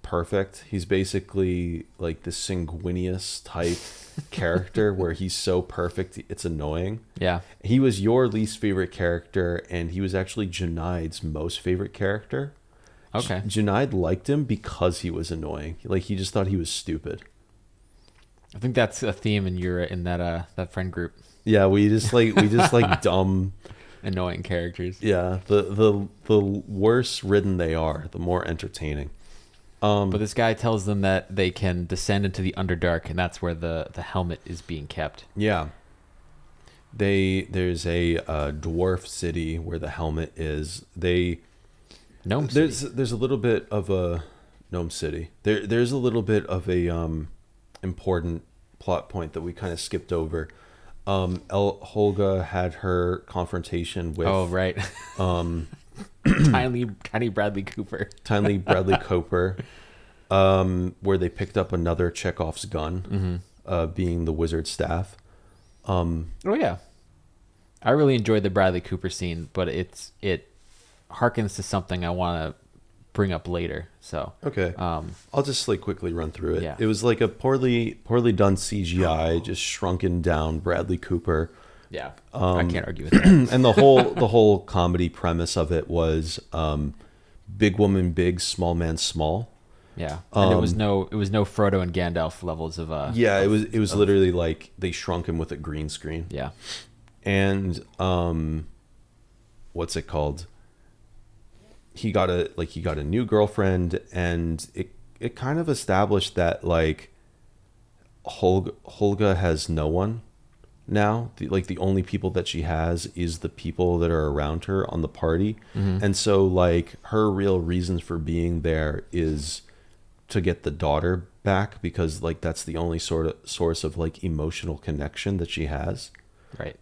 perfect. He's basically like the Sanguinius type character where he's so perfect it's annoying. Yeah. He was your least favorite character, and he was actually Junaid's most favorite character. Okay. Junaid liked him because he was annoying. Like, he just thought he was stupid. I think that's a theme in that friend group. Yeah, we just like dumb, Annoying characters. yeah, the worse ridden they are, the more entertaining. But this guy tells them that they can descend into the Underdark, and that's where the helmet is being kept. Yeah. There's a dwarf city where the helmet is. Gnome City. There's a little bit of a gnome city. There's a little bit of a important plot point that we kind of skipped over. Holga had her confrontation with Oh, right. Tiny Bradley Cooper. Tiny Bradley Cooper, where they picked up another Chekhov's gun, being the wizard staff. Oh, yeah. I really enjoyed the Bradley Cooper scene, but it harkens to something I want to bring up later. So Okay, I'll just like quickly run through it. Yeah. It was like a poorly done CGI, just shrunken down Bradley Cooper. yeah, I can't argue with that. And the whole comedy premise of it was big woman big, small man small. Yeah, and it was no Frodo and Gandalf levels of Yeah, it was literally like they shrunk him with a green screen. yeah. And what's it called? He got a new girlfriend, and it kind of established that like Holga has no one now. The only people that she has is the people that are around her on the party. And so like her real reasons for being there is to get the daughter back, because like that's the only source of like emotional connection that she has. Right.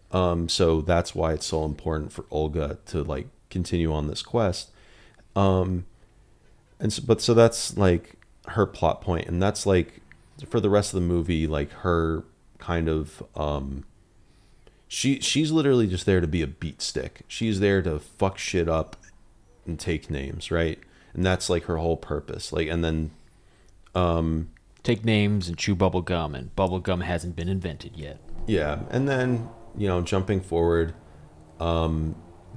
So that's why it's so important for Olga to like continue on this quest. So that's like her plot point, and that's like for the rest of the movie, like her kind of she's literally just there to be a beat stick. She's there to fuck shit up and take names, right? And that's like her whole purpose. Like, and then Take names and chew bubble gum, and bubble gum hasn't been invented yet. yeah, and then jumping forward,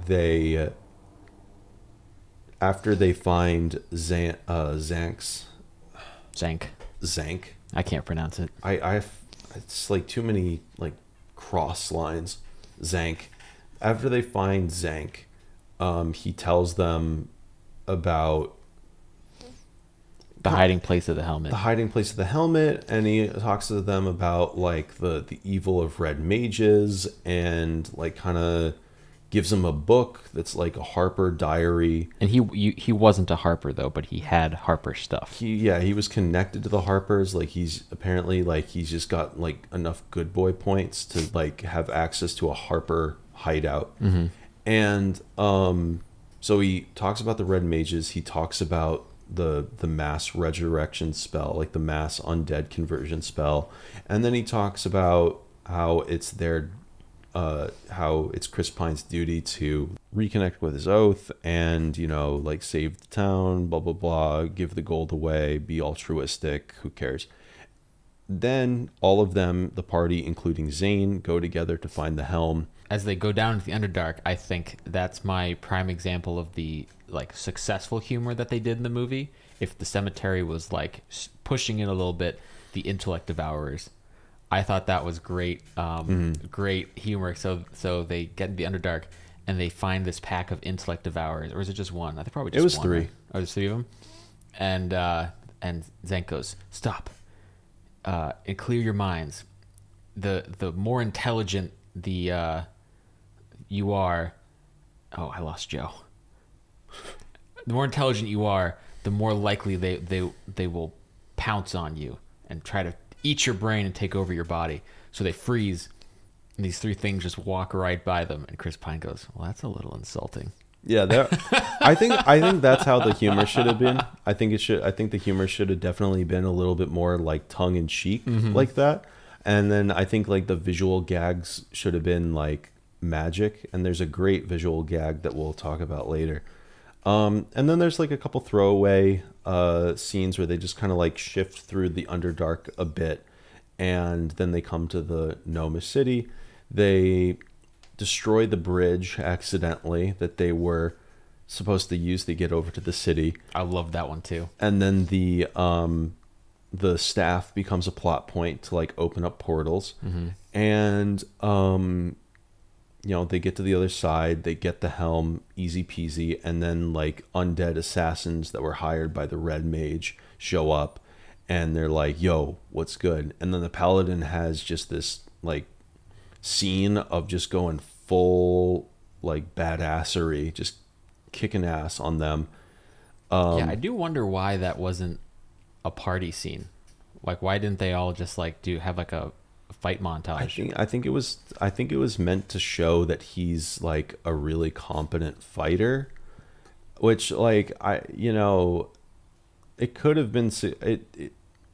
they after they find Zank. I can't pronounce it. It's like too many like cross lines. Zank. After they find Zank, he tells them about The hiding place of the helmet. the hiding place of the helmet, and he talks to them about like the evil of red mages, and like kind of gives them a book that's like a Harper diary. And he wasn't a Harper though, but he had Harper stuff. He was connected to the Harpers. Like he's just got like enough good boy points to like have access to a Harper hideout. And so he talks about the red mages. He talks about the mass resurrection spell, like the mass undead conversion spell. And then he talks about how it's Chris Pine's duty to reconnect with his oath and, like save the town, blah, blah, blah, give the gold away, be altruistic, who cares? Then all of them, the party, including Zane, go together to find the helm. As they go down into the Underdark, I think that's my prime example of the like successful humor that they did in the movie. If the cemetery was like pushing it a little bit, the intellect devourers, I thought that was great, great humor. So they get in the Underdark and they find this pack of intellect devourers, or is it just one? I think probably just It was one, three. Right? Oh, there's three of them. And Zank goes, "Stop, and clear your minds. The more intelligent you are." Oh, I lost Joe. The more intelligent you are, the more likely they will pounce on you and try to eat your brain and take over your body. So they freeze, And these three things just walk right by them, and Chris Pine goes, "Well, that's a little insulting." Yeah, I think that's how the humor should have been. I think the humor should have definitely been a little bit more like tongue in cheek like that. And then I think like the visual gags should have been like magic. And there's a great visual gag that we'll talk about later. And then there's like a couple throwaway scenes where they just kind of like shift through the Underdark a bit, and then they come to the Noma City. They destroy the bridge accidentally that they were supposed to use to get over to the city. I love that one too. And then the staff becomes a plot point to like open up portals. And you know, they get to the other side, they get the helm, easy peasy, and then like undead assassins that were hired by the Red Mage show up, and they're like, "Yo, what's good?" And then the Paladin has just this like scene of just going full like badassery, just kicking ass on them. Yeah, I do wonder why that wasn't a party scene. Like, why didn't they all just like have like a fight montage? I think it was meant to show that he's like a really competent fighter, which like it could have been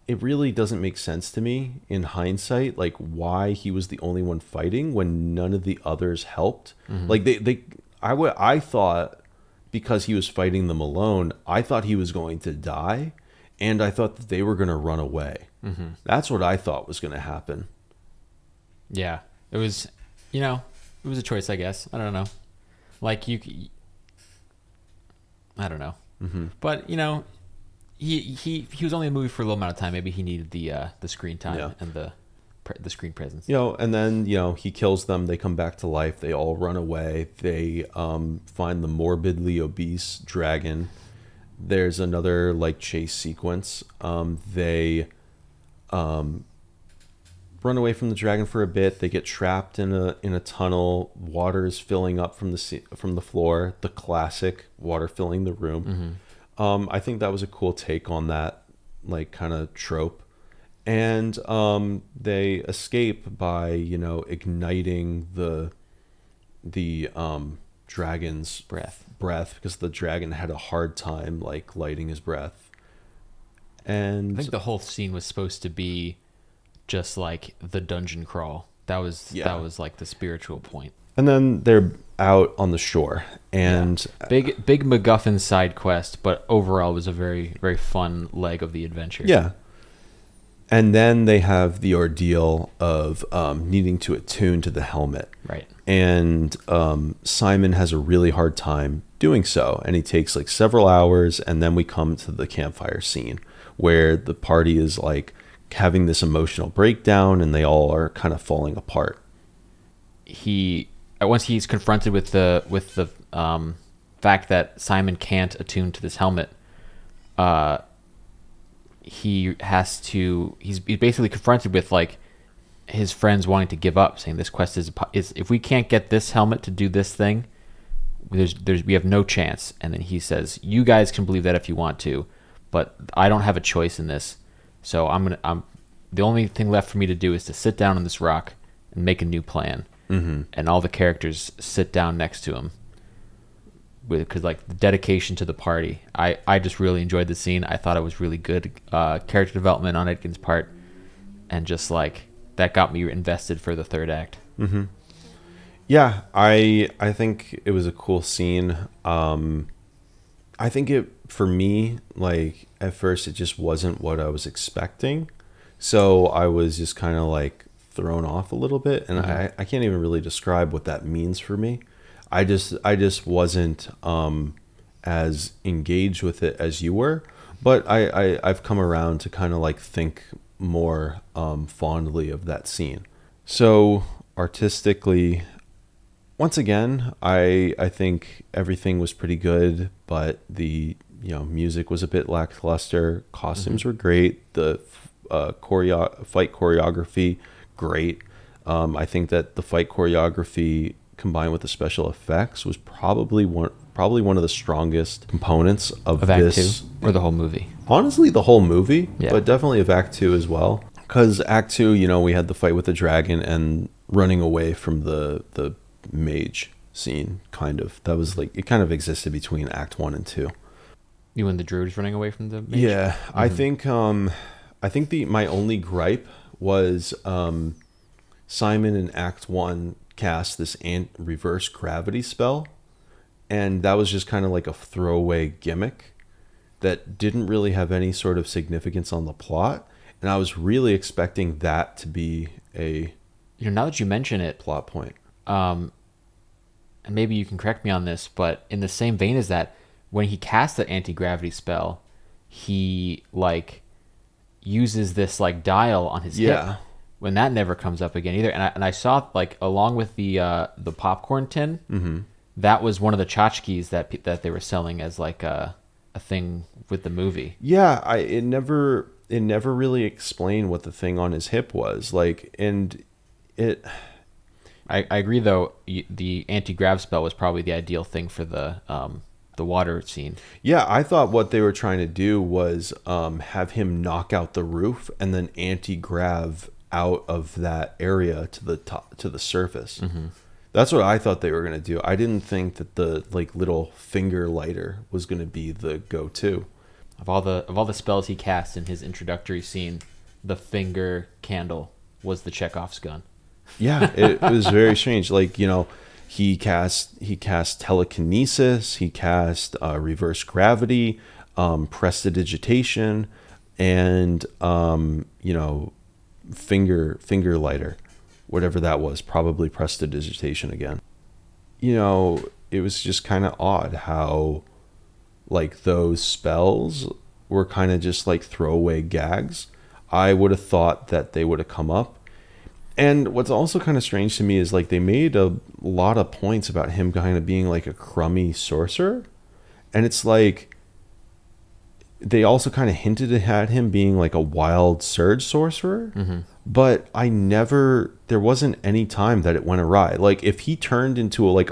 it really doesn't make sense to me in hindsight, like why he was the only one fighting when none of the others helped. Like I thought because he was fighting them alone, I thought he was going to die, and I thought that they were going to run away. That's what I thought was going to happen. Yeah, it was, it was a choice, I guess. I don't know. Like I don't know. But he was only in the movie for a little amount of time. Maybe he needed the screen time and the screen presence. And then he kills them. They come back to life. They all run away. They find the morbidly obese dragon. There's another like chase sequence. They run away from the dragon for a bit. They get trapped in a tunnel. Water is filling up from the floor. The classic water filling the room. I think that was a cool take on that like kind of trope. And they escape by igniting the dragon's breath because the dragon had a hard time like lighting his breath. And I think the whole scene was supposed to be just like the dungeon crawl. That was like the spiritual point. And then they're out on the shore, and big MacGuffin side quest, but overall it was a very, very fun leg of the adventure. Yeah. And then they have the ordeal of needing to attune to the helmet. Right. And Simon has a really hard time doing so, and he takes like several hours, and then we come to the campfire scene where the party is like having this emotional breakdown, and they all are kind of falling apart. Once he's confronted with the fact that Simon can't attune to this helmet, he's basically confronted with like his friends wanting to give up, saying this quest is if we can't get this helmet to do this thing, we have no chance. And then he says, "You guys can believe that if you want to, but I don't have a choice in this. So the only thing left for me to do is to sit down on this rock and make a new plan." And all the characters sit down next to him because like the dedication to the party. I just really enjoyed the scene. I thought it was really good character development on Edgin's part, and just like that got me invested for the third act. Yeah, I think it was a cool scene. I think for me, like at first it just wasn't what I was expecting, so I was just kind of like thrown off a little bit, and I can't even really describe what that means for me. I just wasn't as engaged with it as you were, but I've come around to kind of like think more fondly of that scene. So artistically, once again, I think everything was pretty good, but the music was a bit lackluster. Costumes were great. The fight choreography, great. I think that the fight choreography combined with the special effects was probably one of the strongest components of Act this 2 or the whole movie. Honestly, the whole movie, Yeah. but definitely of Act 2 as well. Because Act 2, we had the fight with the dragon, and running away from the mage scene, kind of. That was like, it kind of existed between Act 1 and 2. You and the druid's running away from the mage? Yeah, I think my only gripe was Simon in Act 1 cast this reverse gravity spell, and that was just kind of like a throwaway gimmick that didn't really have any sort of significance on the plot, and I was really expecting that to be a Now that you mention it, plot point. and maybe you can correct me on this, but in the same vein as that, when he casts the anti-gravity spell, he like uses this like dial on his hip. When that never comes up again either. And I saw, like, along with the popcorn tin, that was one of the tchotchkes that they were selling as like a thing with the movie. Yeah, it never really explained what the thing on his hip was like, and it. I agree though. The anti-grav spell was probably the ideal thing for the water scene. Yeah, I thought what they were trying to do was have him knock out the roof and then anti-grav out of that area to the top, to the surface. That's what I thought they were going to do. I didn't think that the like little finger lighter was going to be the go-to. Of all the spells he cast in his introductory scene, the finger candle was the Chekhov's gun. Yeah, it was very strange. Like, he cast telekinesis, he cast reverse gravity, prestidigitation, and finger lighter, whatever that was, probably prestidigitation again. It was just kind of odd how like those spells were kind of just like throwaway gags. I would have thought that they would have come up. And what's also kind of strange to me is like they made a lot of points about him kind of being like a crummy sorcerer. And it's like they also kind of hinted at him being like a wild surge sorcerer. But there wasn't any time that it went awry. Like if he turned into like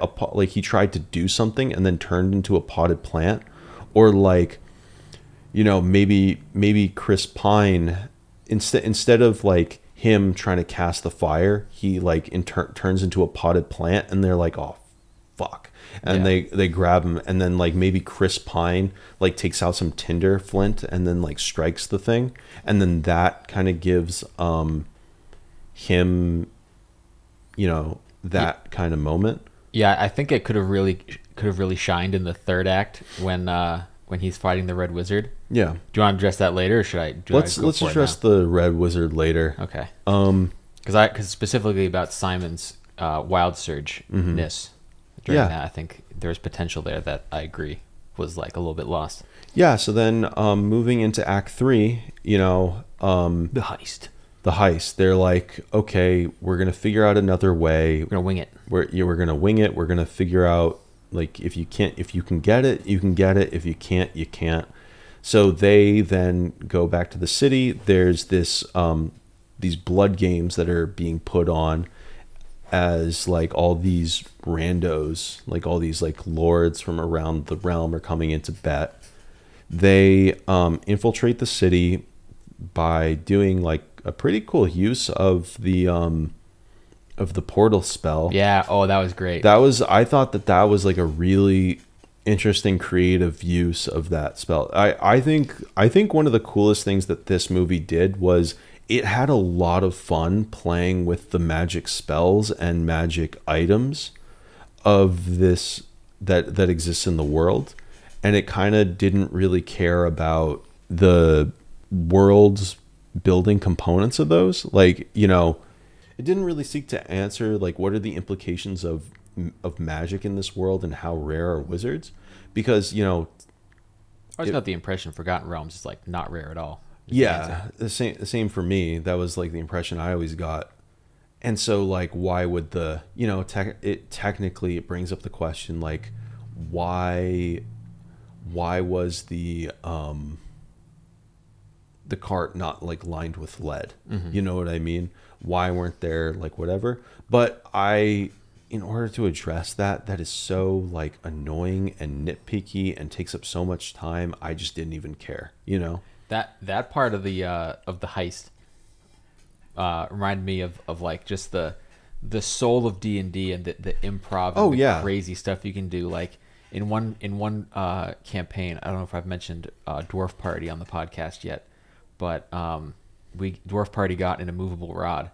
he tried to do something and then turned into a potted plant, or like, maybe Chris Pine, instead of like him trying to cast the fire, he like turns into a potted plant, and they're like, oh fuck, and they grab him, and then like maybe Chris Pine like takes out some tinder flint and then like strikes the thing, and then that kind of gives him that kind of moment. Yeah, I think it could have really shined in the third act when he's fighting the Red Wizard. Yeah. Do you want to address that later, or should I? Let's address the Red Wizard later. Okay. Because specifically about Simon's wild surge-ness during that, I think there's potential there that I agree was like a little bit lost. Yeah. So then, moving into Act 3, the heist. The heist. They're like, okay, we're gonna figure out another way. We're gonna wing it. We're gonna wing it. We're gonna figure out, like, if you can get it, you can get it. If you can't, you can't. So they then go back to the city. There's this these blood games that are being put on as like all these randos, like all these like lords from around the realm are coming in to bet. They infiltrate the city by doing like a pretty cool use of the portal spell. Yeah. Oh, that was great. I thought that was like a really interesting creative use of that spell. I think one of the coolest things that this movie did was it had a lot of fun playing with the magic spells and magic items of this that exists in the world, and it kind of didn't really care about the world's building components of those. Like, it didn't really seek to answer like what are the implications of magic in this world and how rare are wizards, because I always got the impression Forgotten Realms is like not rare at all. Yeah, the same for me. That was like the impression I always got. And so like why would technically it brings up the question like why was the cart not like lined with lead? You know what I mean? Why weren't there like whatever? But in order to address that is so like annoying and nitpicky and takes up so much time, I just didn't even care, That part of the heist reminded me of like just the the soul of D&D and the improv and Oh, the yeah. crazy stuff you can do. Like in one campaign, I don't know if I've mentioned Dwarf Party on the podcast yet, but we Dwarf Party got an immovable rod,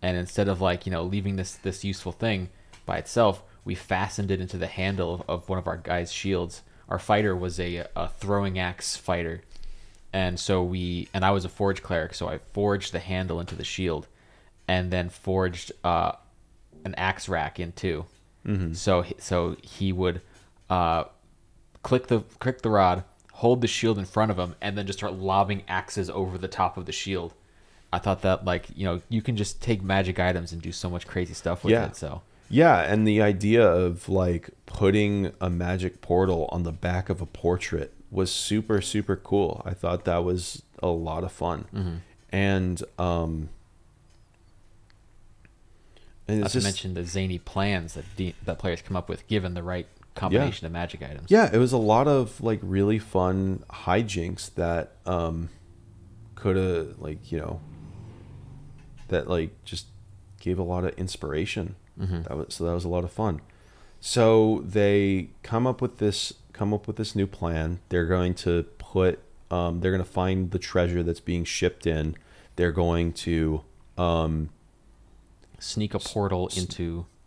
and instead of like leaving this useful thing by itself, we fastened it into the handle of one of our guys' shields. Our fighter was a throwing axe fighter, and I was a forge cleric, so I forged the handle into the shield, and then forged an axe rack in too. Mm-hmm. So he would click the rod, hold the shield in front of him, and then just start lobbing axes over the top of the shield. I thought that you can just take magic items and do so much crazy stuff with it. So yeah, and the idea of like putting a magic portal on the back of a portrait was super, super cool. I thought that was a lot of fun. Mm-hmm. And not to mention the zany plans that players come up with given the right combination of magic items. Yeah, it was a lot of like really fun hijinks that could have that like just gave a lot of inspiration. Mm-hmm. That was a lot of fun. So they come up with this new plan. They're going to find the treasure that's being shipped in. They're going to sneak a portal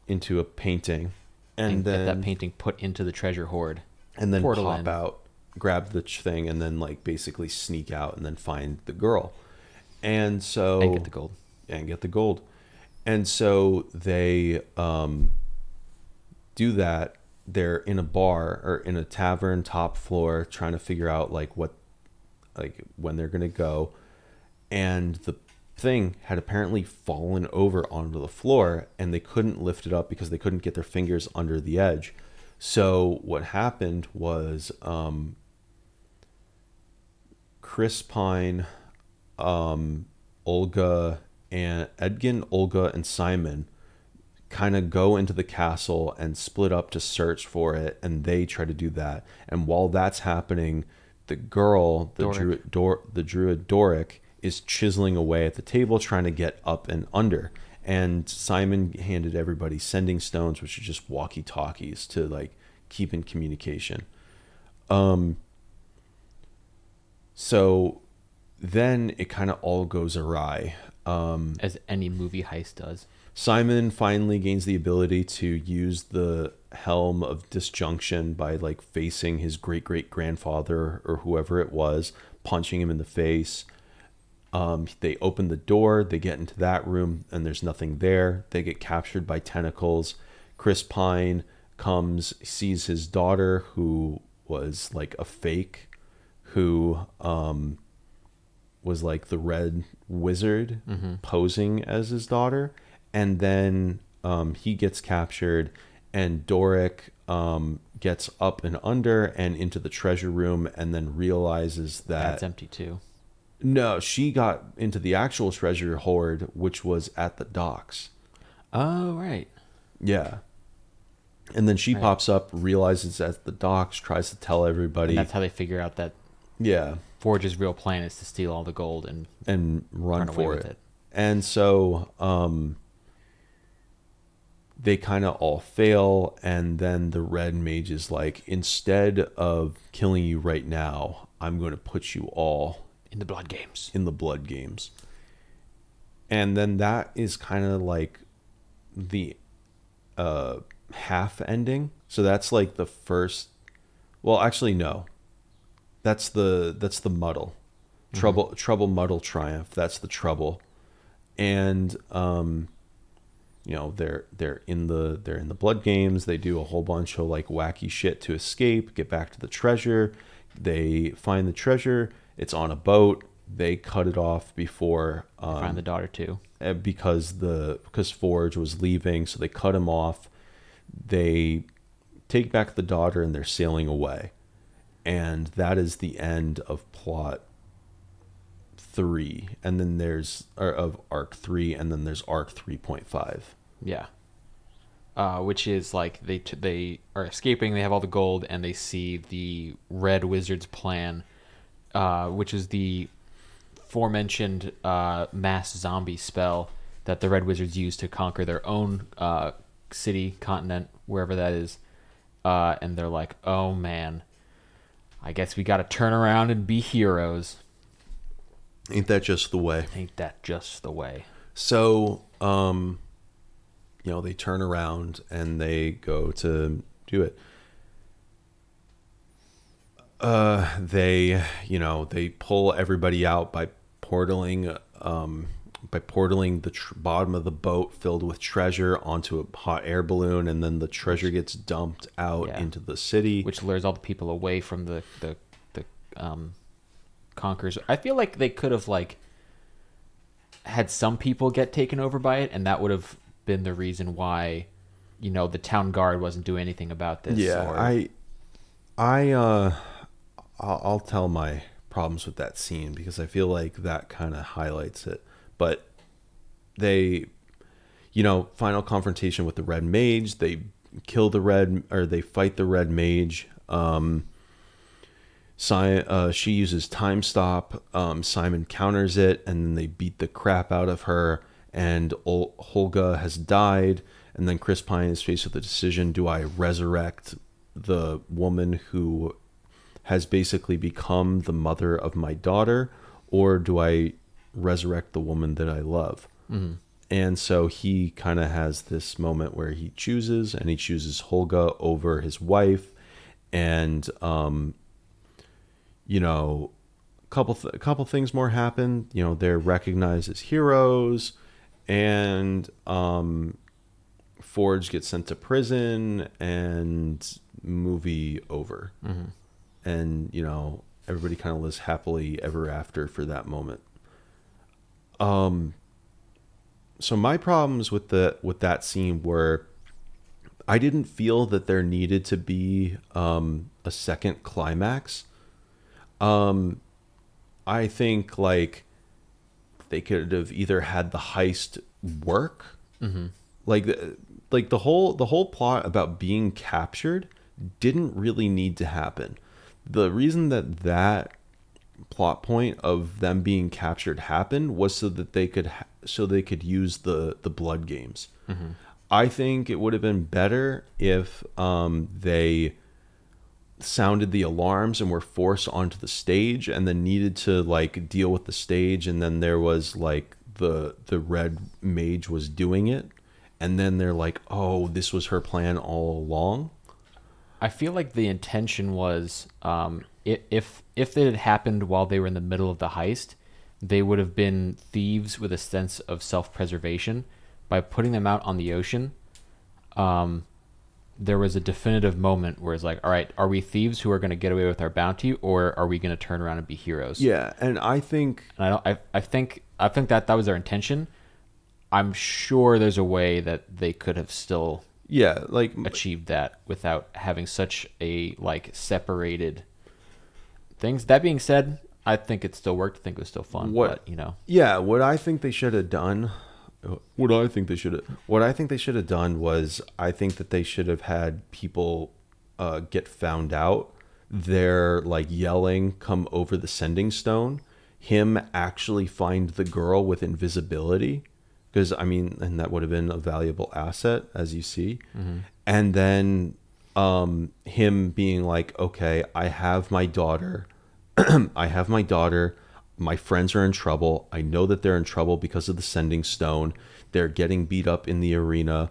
into a painting, and then get that painting put into the treasure hoard, and then pop out, grab the thing, and then like basically sneak out and then find the girl, and get the gold. And so they do that. They're in a bar or in a tavern, top floor, trying to figure out when they're gonna go, and the thing had apparently fallen over onto the floor, and they couldn't lift it up because they couldn't get their fingers under the edge. So what happened was Chris Pine, Olga, and Edgin, Olga, and Simon kind of go into the castle and split up to search for it, and they try to do that. And while that's happening, the girl, the druid Doric, is chiseling away at the table trying to get up and under. And Simon handed everybody sending stones, which are just walkie-talkies to like keep in communication. So then it kind of all goes awry. As any movie heist does. Simon finally gains the ability to use the Helm of Disjunction by like facing his great-great-grandfather or whoever it was, punching him in the face. They open the door, they get into that room, and there's nothing there. They get captured by tentacles. Chris Pine comes, sees his daughter, who was like a fake, who was like the red wizard posing as his daughter. And then he gets captured, and Doric gets up and under and into the treasure room, and then realizes that it's empty too. No, she got into the actual treasure hoard, which was at the docks. Oh, right. Yeah. And then she pops up, realizes at the docks, tries to tell everybody. And that's how they figure out that Forge's real plan is to steal all the gold and run for it. And so they kind of all fail, and then the red mage is like, instead of killing you right now, I'm going to put you all in the blood games. And then that is kind of like the half ending. So that's like the first. Well, actually, no. That's the muddle. Trouble, muddle, triumph. That's the trouble. And they're in the blood games. They do a whole bunch of like wacky shit to escape, get back to the treasure. They find the treasure. It's on a boat. They cut it off before find the daughter too, because Forge was leaving, so they cut him off. They take back the daughter, and they're sailing away. And that is the end of plot 3. And then of arc 3, and then there's arc 3.5. Yeah. Which is like they are escaping. They have all the gold, and they see the Red Wizard's plan, which is the aforementioned mass zombie spell that the Red Wizards used to conquer their own city, continent, wherever that is. And they're like, oh man, I guess we got to turn around and be heroes. Ain't that just the way? Ain't that just the way? So, they turn around and they go to do it. They pull everybody out by portaling the bottom of the boat filled with treasure onto a hot air balloon, and then the treasure gets dumped out into the city, which lures all the people away from the conquerors. I feel like they could have had some people get taken over by it, and that would have been the reason why, the town guard wasn't doing anything about this. Yeah, I'll tell my problems with that scene because I feel like that kind of highlights it. But they, final confrontation with the Red Mage. They kill they fight the Red Mage. She uses Time Stop. Simon counters it, and then they beat the crap out of her. And Holga has died. And then Chris Pine is faced with the decision: do I resurrect the woman who has basically become the mother of my daughter, or do I resurrect the woman that I love? Mm-hmm. And so he kind of has this moment where he chooses Holga over his wife. And, a couple things more happen. They're recognized as heroes, and Forge gets sent to prison, and movie over. Mm-hmm. And, everybody kind of lives happily ever after for that moment. So my problems with that scene were, I didn't feel that there needed to be a second climax. I think they could have either had the heist work, mm-hmm. the whole plot about being captured didn't really need to happen. The reason that plot point of them being captured happened was so that they could use the blood games. Mm-hmm. I think it would have been better if they sounded the alarms and were forced onto the stage, and then needed to deal with the stage, and then there was the Red Mage was doing it, and then they're like, oh, this was her plan all along. I feel like the intention was, if it had happened while they were in the middle of the heist, they would have been thieves with a sense of self-preservation. By putting them out on the ocean, there was a definitive moment where it's like, all right, are we thieves who are going to get away with our bounty, or are we going to turn around and be heroes? Yeah, and I think I think that was their intention. I'm sure there's a way that they could have still achieved that without having such a separated things. That being said, I think it still worked. I think it was still fun. What I think they should have done. What I think they should have done was, I think that they should have had people get found out. They're yelling, "Come over the sending stone." Him actually find the girl with invisibility. Because, and that would have been a valuable asset, as you see. Mm-hmm. And then him being like, okay, I have my daughter. My friends are in trouble. I know that they're in trouble because of the sending stone. They're getting beat up in the arena.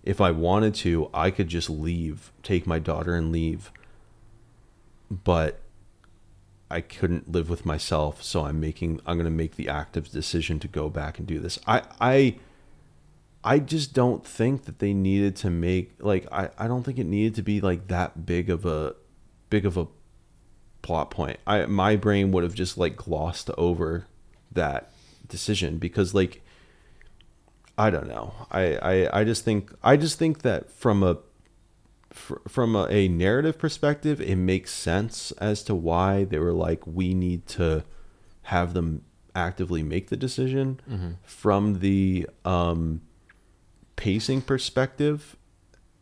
If I wanted to, I could just leave, take my daughter and leave. But I couldn't live with myself, so I'm going to make the active decision to go back and do this. I just don't think that they needed to make I don't think it needed to be that big of a plot point. My brain would have just glossed over that decision because I don't know. I just think that from a narrative perspective, it makes sense as to why they were we need to have them actively make the decision. Mm-hmm. From the pacing perspective,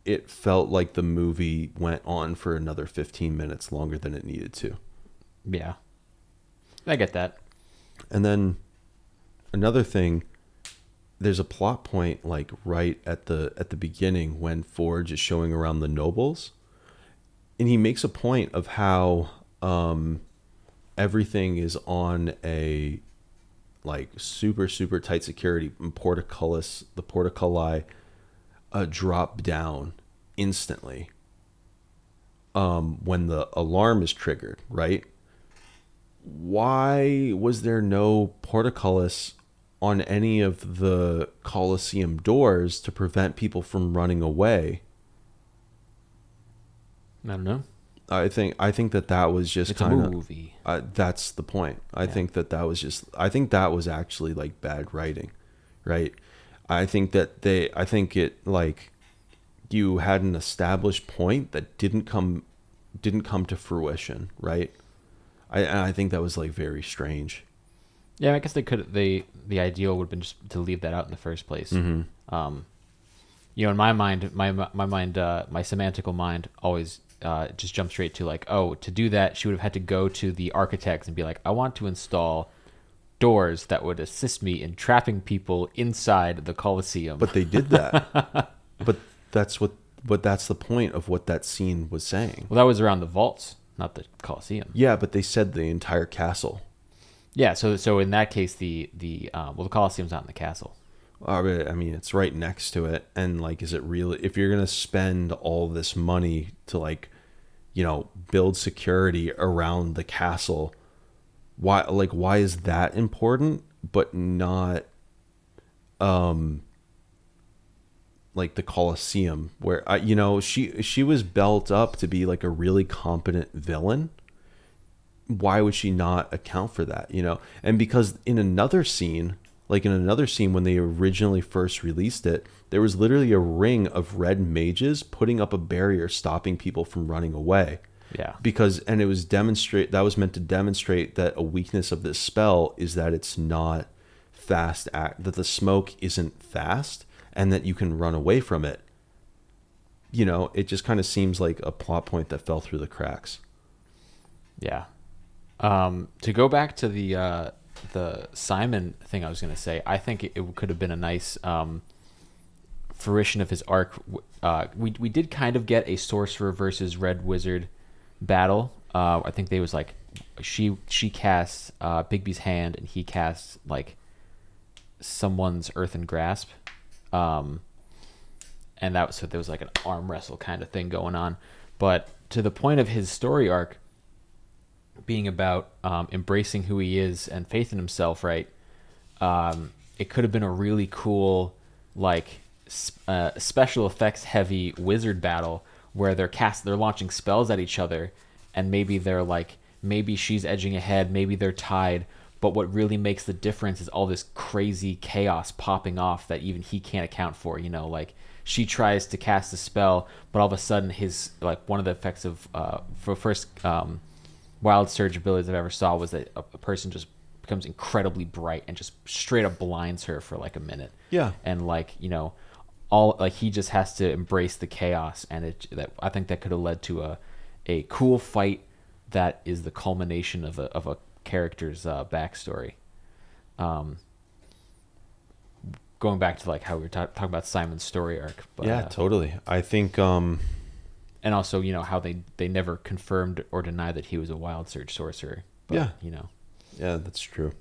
it felt like the movie went on for another 15 minutes longer than it needed to. Yeah, I get that. And then another thing, there's a plot point like right at the beginning when Forge is showing around the nobles, and he makes a point of how everything is on a like super super tight security, and the portcullis drop down instantly when the alarm is triggered, right? Why was there no portcullis on any of the Colosseum doors to prevent people from running away? I don't know. I think that was just It's a kind of movie. that's the point. I Yeah. think I think that was actually like bad writing, right? I think it like you had an established point that didn't come to fruition, right? I think that was like very strange. Yeah, I guess the ideal would have been just to leave that out in the first place. You know, in my mind, my semantical mind always just jumps straight to like, oh, to do that, she would have had to go to the architects and be like, I want to install doors that would assist me in trapping people inside the Colosseum. But they did that. but that's the point of what that scene was saying. Well, that was around the vaults, not the Colosseum. Yeah, but they said the entire castle. Yeah, so in that case, the Colosseum's not in the castle. I mean, it's right next to it, and like, is it really? If you're gonna spend all this money to like, build security around the castle, why is that important, but not, like the Colosseum, where she was built up to be like a really competent villain. Why would she not account for that? And because in another scene when they originally first released it, there was literally a ring of red mages putting up a barrier stopping people from running away. Yeah. And it was meant to demonstrate that a weakness of this spell is that it's not fast that the smoke isn't fast and that you can run away from it. It just kind of seems like a plot point that fell through the cracks. Yeah. To go back to the Simon thing I was going to say, I think it could have been a nice fruition of his arc. We did kind of get a sorcerer versus red wizard battle. I think they was like she casts Bigby's hand and he casts like someone's earthen grasp, and there was like an arm wrestle kind of thing going on. But to the point of his story arc being about embracing who he is and faith in himself, right? It could have been a really cool, like, special effects heavy wizard battle where they're launching spells at each other, and maybe she's edging ahead, maybe they're tied, but what really makes the difference is all this crazy chaos popping off that even he can't account for. Like she tries to cast a spell, but all of a sudden one of the effects of for first wild surge abilities I've ever saw was that a person just becomes incredibly bright and just straight up blinds her for like a minute. Yeah. And all like he just has to embrace the chaos, and I think that could have led to a cool fight that is the culmination of a character's backstory. Going back to like how we were talking about Simon's story arc, but, yeah, totally. I think and also, how they never confirmed or denied that he was a wild surge sorcerer. But, yeah. Yeah, that's true.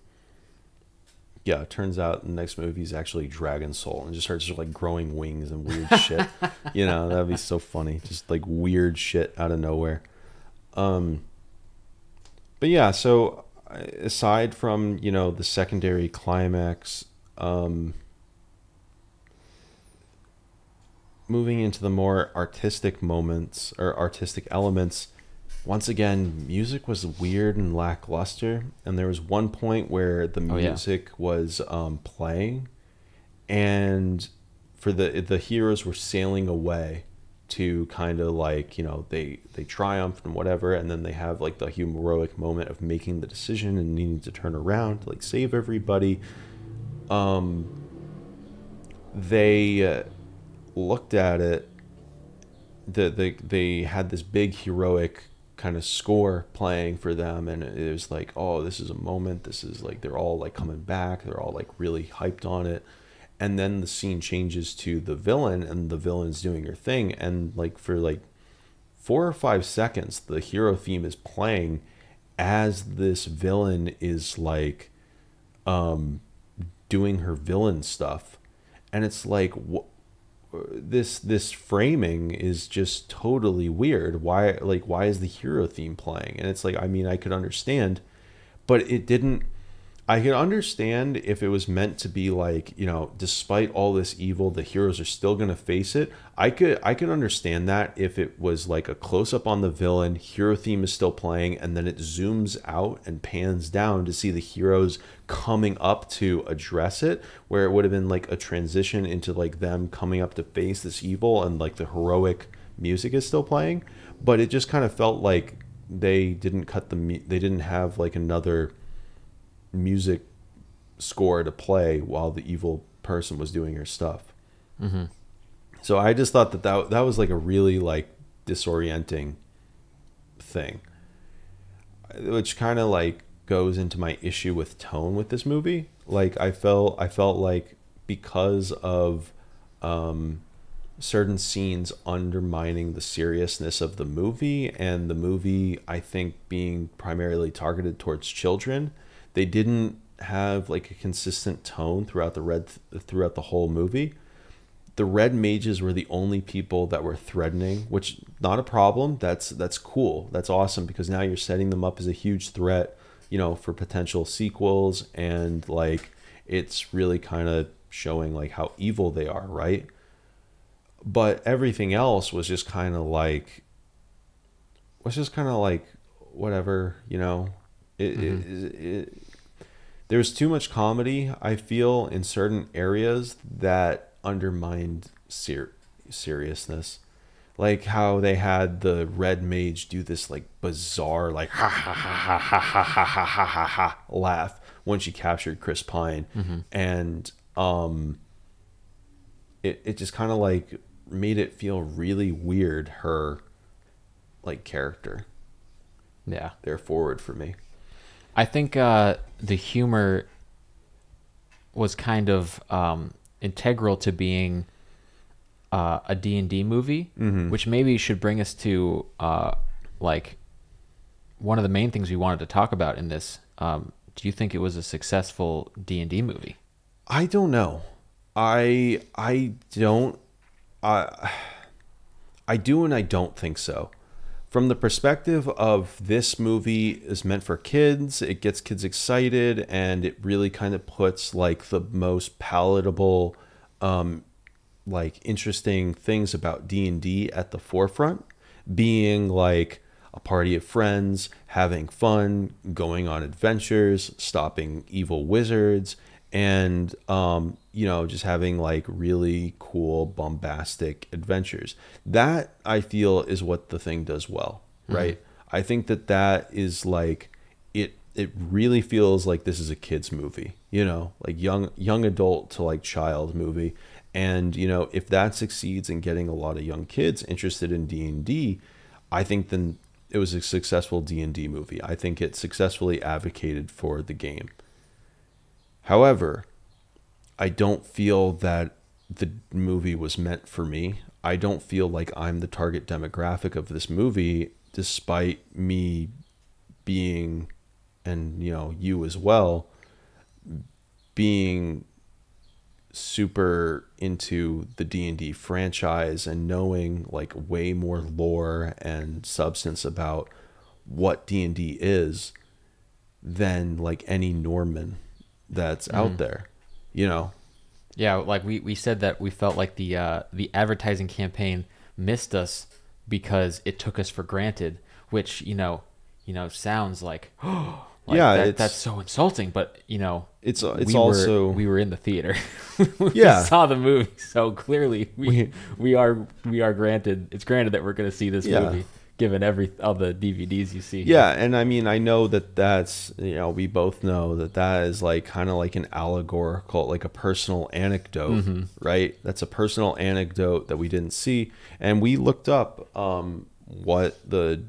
Yeah, it turns out the next movie is actually Dragon Soul and just starts like growing wings and weird shit. That'd be so funny. Just like weird shit out of nowhere. But yeah, so aside from, the secondary climax, moving into the more artistic moments or artistic elements, once again, music was weird and lackluster. And there was one point where the music was playing, and for the heroes were sailing away to kind of like, they triumphed and whatever. And then they have like the heroic moment of making the decision and needing to turn around to like save everybody. They looked at it, they had this big heroic kind of score playing for them, and it was like, oh, this is a moment, this is like they're all like coming back, they're all like really hyped on it, and then the scene changes to the villain, and the villain's doing her thing, and like for like 4 or 5 seconds the hero theme is playing as this villain is like doing her villain stuff, and it's like this framing is just totally weird. Why is the hero theme playing? And it's like, I mean, I could understand, but it didn't. I could understand if it was meant to be like, you know, despite all this evil, the heroes are still going to face it. I could understand that if it was like a close up on the villain, hero theme is still playing, and then it zooms out and pans down to see the heroes coming up to address it, where it would have been like a transition into like them coming up to face this evil, and like the heroic music is still playing. But it just kind of felt like they didn't they didn't have like another music score to play while the evil person was doing her stuff. Mm-hmm. So I just thought that was like a really like disorienting thing, which kind of like goes into my issue with tone with this movie. Like I felt like because of certain scenes undermining the seriousness of the movie, and the movie I think being primarily targeted towards children, they didn't have like a consistent tone throughout the whole movie. The red mages were the only people that were threatening, which not a problem. That's cool. That's awesome, because now you're setting them up as a huge threat, you know, for potential sequels, and like it's really kind of showing like how evil they are, right? But everything else was just kind of like whatever, you know. There's too much comedy, I feel, in certain areas that undermined seriousness. Like how they had the red mage do this like bizarre like ha ha ha ha ha ha ha ha ha ha ha laugh when she captured Chris Pine. Mm-hmm. And it just kind of like made it feel really weird, her like character. Yeah. They're forward for me. I think the humor was kind of integral to being a D&D movie, Mm-hmm. which maybe should bring us to like one of the main things we wanted to talk about in this. Do you think it was a successful D&D movie? I don't know. I don't. I do and I don't think so. From the perspective of this movie is meant for kids, it gets kids excited, and it really kind of puts like the most palatable, like interesting things about D&D at the forefront, being like a party of friends, having fun, going on adventures, stopping evil wizards, and you know, just having like really cool bombastic adventures. That I feel is what the thing does well, right? I think that is like it really feels like this is a kids movie, you know, like young adult to like child movie. And you know, if that succeeds in getting a lot of young kids interested in D&D, I think then it was a successful D&D movie. I think it successfully advocated for the game. However, I don't feel that the movie was meant for me. I don't feel like I'm the target demographic of this movie, despite me being, and you know, you as well, being super into the D&D franchise and knowing like way more lore and substance about what D&D is than like any Norman that's out there, you know. Yeah, like we said that we felt like the advertising campaign missed us because it took us for granted, which you know sounds like like yeah, that's so insulting, but you know it's we also we were in the theater. Yeah. We saw the movie, so clearly we are granted. It's granted that we're going to see this movie, given all the DVDs you see. Yeah, and I mean, I know that's, you know, we both know that is like kind of like an allegorical, like a personal anecdote, right? That's a personal anecdote that we didn't see. And we looked up what the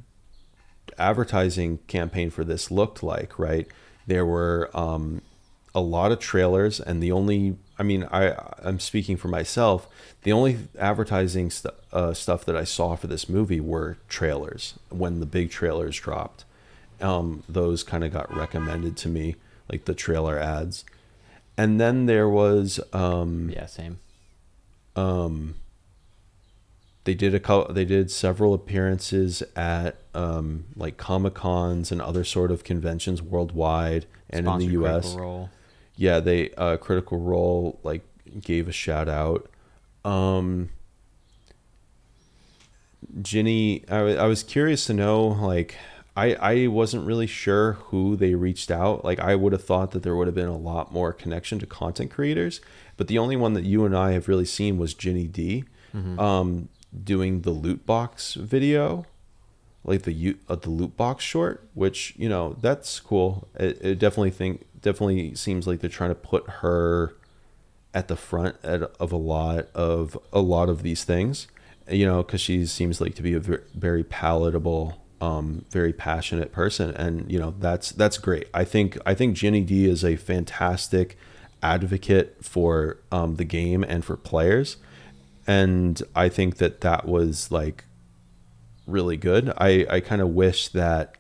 advertising campaign for this looked like, right? There were a a lot of trailers, and the only, I mean, I'm speaking for myself. The only advertising stuff that I saw for this movie were trailers. When the big trailers dropped, those kind of got recommended to me, like the trailer ads. And then there was Yeah, same. they did several appearances at like Comic-Cons and other sort of conventions worldwide and in Sponsored the US. Critical Role. Yeah, they Critical Role like gave a shout out. Ginny, I was curious to know, like, I wasn't really sure who they reached out. Like, I would have thought that there would have been a lot more connection to content creators, but the only one that you and I have really seen was Ginny D, doing the loot box video, like the loot box short, which, you know, that's cool. It definitely seems like they're trying to put her at the front of a lot of these things, you know, because she seems like to be a very palatable, very passionate person, and you know that's great. I think Ginny D is a fantastic advocate for the game and for players, and I think that was like really good. I kind of wish that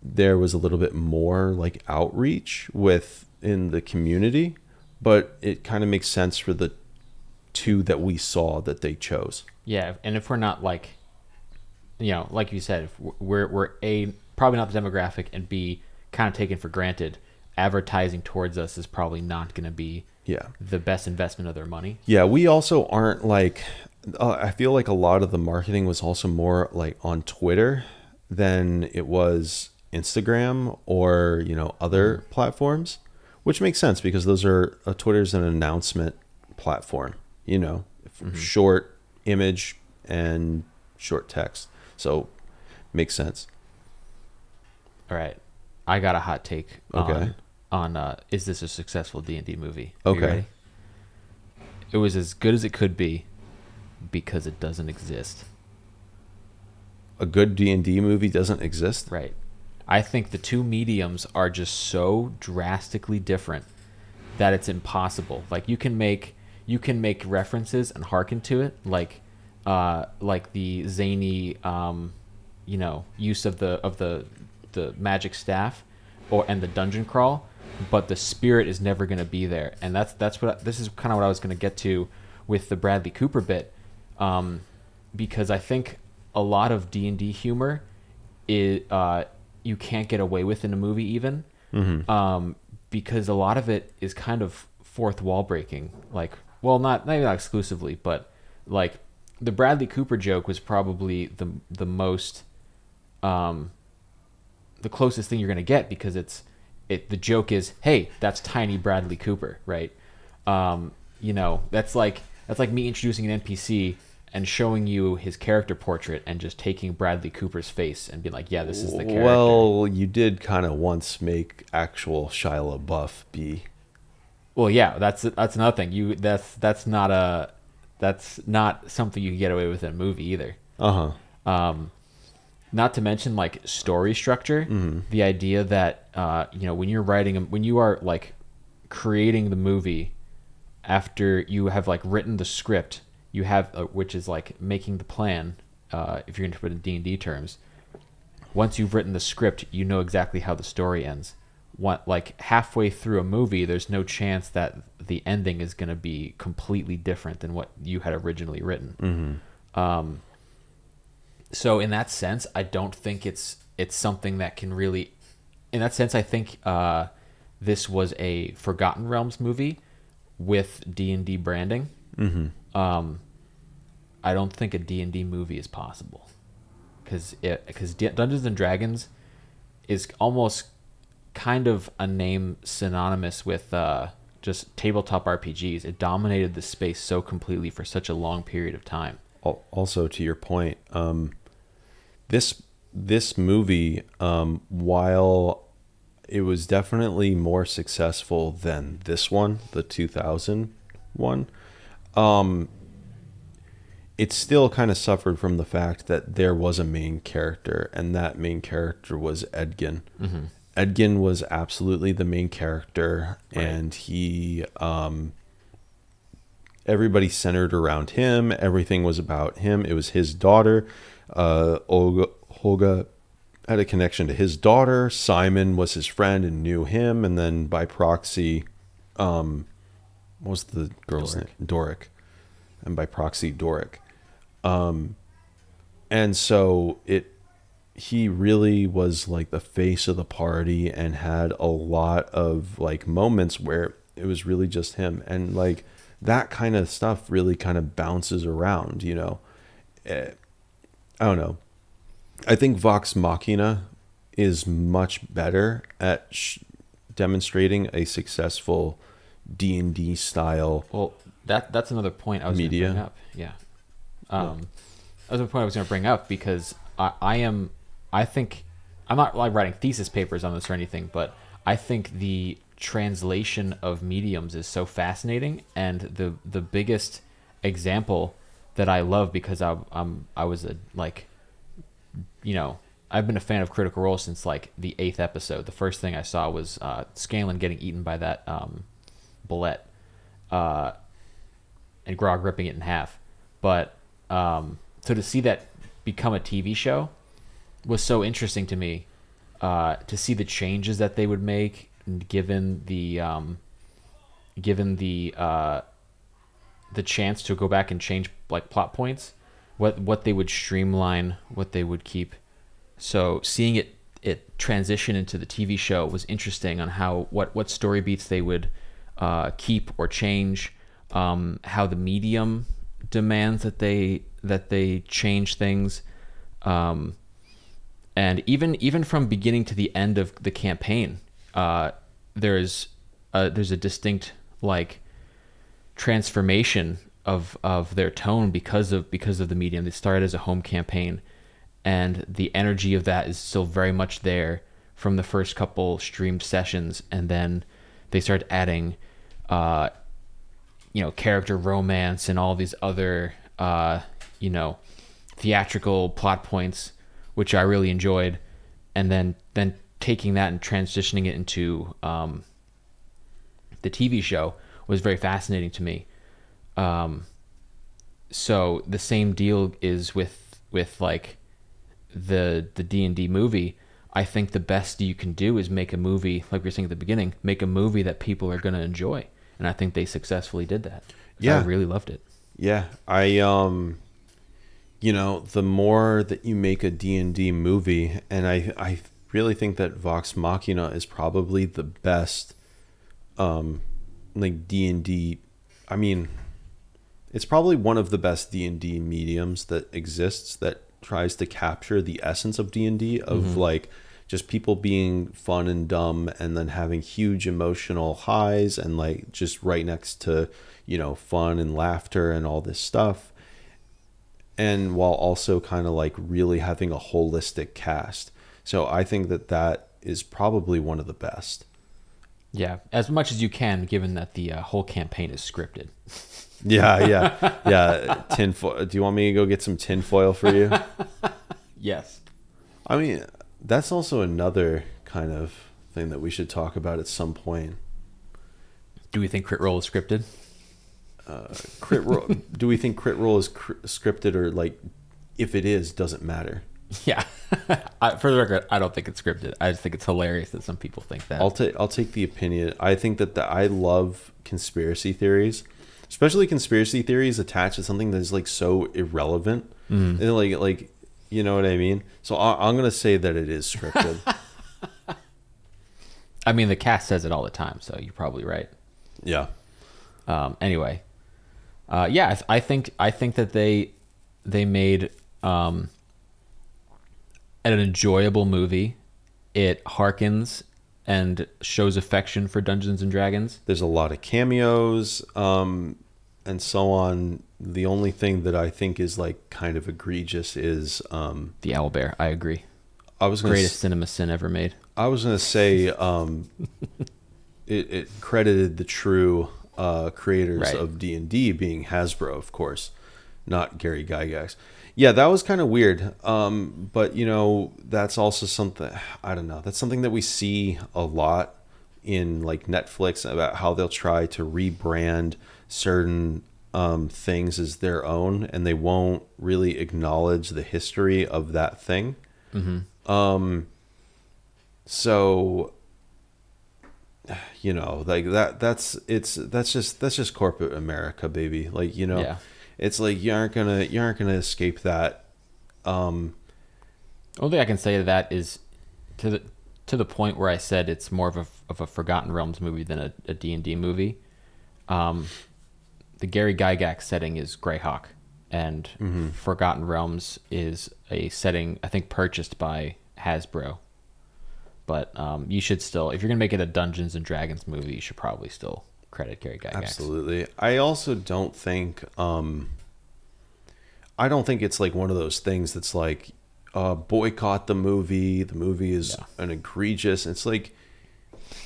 there was a little bit more like outreach in the community, but it kind of makes sense for the two that we saw that they chose. Yeah, and if we're not like, you know, like you said, if we're A, probably not the demographic, and B, kind of taken for granted, advertising towards us is probably not going to be the best investment of their money. Yeah, we also aren't like, I feel like a lot of the marketing was also more like on Twitter than it was Instagram or, you know, other platforms, which makes sense because those are Twitter's an announcement platform, you know, short image and short text. So makes sense. All right. I got a hot take Okay. on is this a successful D&D movie? Okay. You ready? It was as good as it could be because it doesn't exist. A good D&D movie doesn't exist? Right. I think the two mediums are just so drastically different that it's impossible. Like you can make references and hearken to it, like the zany you know, use of the magic staff and the dungeon crawl, but the spirit is never going to be there. And this is kind of what I was going to get to with the Bradley Cooper bit, because I think a lot of D&D humor is you can't get away with in a movie even, because a lot of it is kind of fourth wall breaking. Like, well, not exclusively, but like the Bradley Cooper joke was probably the most the closest thing you're going to get, because the joke is, hey, that's tiny Bradley Cooper, right? You know, that's like me introducing an NPC and showing you his character portrait and just taking Bradley Cooper's face and being like, yeah, this is the character. Well, you did kind of once make actual Shia LaBeouf be. Well, yeah, that's another thing. That's not something you can get away with in a movie either. Not to mention like story structure. The idea that you know, when you are like creating the movie after you have like written the script, you have which is like making the plan. If you're going to put it in D&D terms, once you've written the script, you know exactly how the story ends. Like halfway through a movie, there's no chance that the ending is going to be completely different than what you had originally written. So in that sense, I don't think it's something that can really. In that sense, I think this was a Forgotten Realms movie with D&D branding. I don't think a D&D movie is possible, because Dungeons and Dragons is almost kind of a name synonymous with just tabletop RPGs. It dominated the space so completely for such a long period of time. Also, to your point, this movie, while it was definitely more successful than this one, the 2000 one, it still kind of suffered from the fact that there was a main character, and that main character was Edgin. Edgin was absolutely the main character, Right. and he everybody centered around him. Everything was about him. It was his daughter. Olga had a connection to his daughter. Simon was his friend and knew him, and then by proxy, what was the girl's name? Doric, and by proxy, Doric. And so he really was like the face of the party and had a lot of like moments where it was really just him, and like that kind of stuff really kind of bounces around, you know. I don't know. I think Vox Machina is much better at demonstrating a successful D&D style. Well, that's another point I was going to Media. bring up. Yeah. That was the point I was going to bring up, because I think I'm not like writing thesis papers on this or anything, but I think the translation of mediums is so fascinating, and the biggest example that I love, because I was a, like, you know, I've been a fan of Critical Role since like the 8th episode. The first thing I saw was Scanlan getting eaten by that bullet, and Grog ripping it in half. But so to see that become a TV show was so interesting to me, to see the changes that they would make, given the chance to go back and change like plot points, what they would streamline, what they would keep. So seeing it transition into the TV show was interesting, on how what story beats they would keep or change, how the medium demands that they change things, and even from beginning to the end of the campaign, there's a distinct like transformation of their tone because of the medium. They started as a home campaign, and the energy of that is still very much there from the first couple streamed sessions, and then they started adding character romance and all these other theatrical plot points, which I really enjoyed, and then taking that and transitioning it into the TV show was very fascinating to me. So the same deal is with like the D&D movie. I think the best you can do is make a movie, like we were saying at the beginning, make a movie that people are going to enjoy. And I think they successfully did that. Yeah. I really loved it. Yeah. The more that you make a D&D movie, and I really think that Vox Machina is probably the best, like D&D. I mean, it's probably one of the best D&D mediums that exists, that tries to capture the essence of D&D, of like just people being fun and dumb, and then having huge emotional highs, and like just right next to, fun and laughter and all this stuff. And while also kind of like really having a holistic cast. So I think that is probably one of the best. Yeah, as much as you can, given that the whole campaign is scripted. Yeah. Tinfoil. Do you want me to go get some tinfoil for you? Yes. I mean, that's also another kind of thing that we should talk about at some point. Do we think Crit Roll is scripted? Crit Roll. Do we think Crit Roll is scripted, or like, if it is, doesn't matter? Yeah. For the record, I don't think it's scripted. I just think it's hilarious that some people think that. I'll take the opinion. I think that I love conspiracy theories, especially conspiracy theories attached to something that is like so irrelevant, and like you know what I mean. So I'm gonna say that it is scripted. I mean, the cast says it all the time, so you're probably right. Yeah. Anyway, I think that they made an enjoyable movie. It harkens and shows affection for Dungeons and Dragons. There's a lot of cameos, and so on. The only thing that I think is like kind of egregious is The Owlbear. I agree. I was gonna Greatest cinema sin ever made. I was gonna say it credited the true creators Right. of D&D being Hasbro, of course. not Gary Gygax. Yeah, that was kind of weird. But you know, that's also something, I don't know. That's something that we see a lot in like Netflix about how they'll try to rebrand certain things as their own, and they won't really acknowledge the history of that thing. So you know, like that's just corporate America, baby. Like, you know, Yeah. it's like you aren't gonna escape that. Only thing I can say to that is to the point where I said it's more of a Forgotten Realms movie than a D&D movie. The Gary Gygax setting is Greyhawk, and Forgotten Realms is a setting I think purchased by Hasbro. But you should still, if you're gonna make it a Dungeons and Dragons movie, you should probably still credit Gary Gygax. Absolutely. I also don't think it's like one of those things that's like boycott the movie. The movie is an egregious. It's like,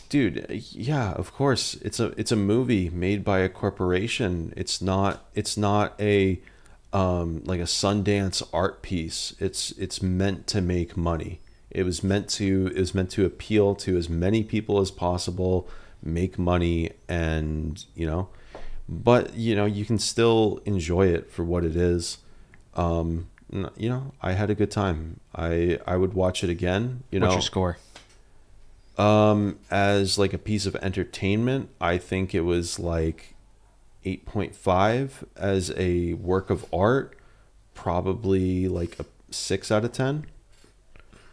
dude, yeah, of course, it's a movie made by a corporation. It's not a like a Sundance art piece. It's meant to make money. It was meant to appeal to as many people as possible, make money, and you know, but you know, you can still enjoy it for what it is. You know, I had a good time. I would watch it again. You know, What's your score? As like a piece of entertainment, I think it was like 8.5. As a work of art, probably like a 6 out of 10.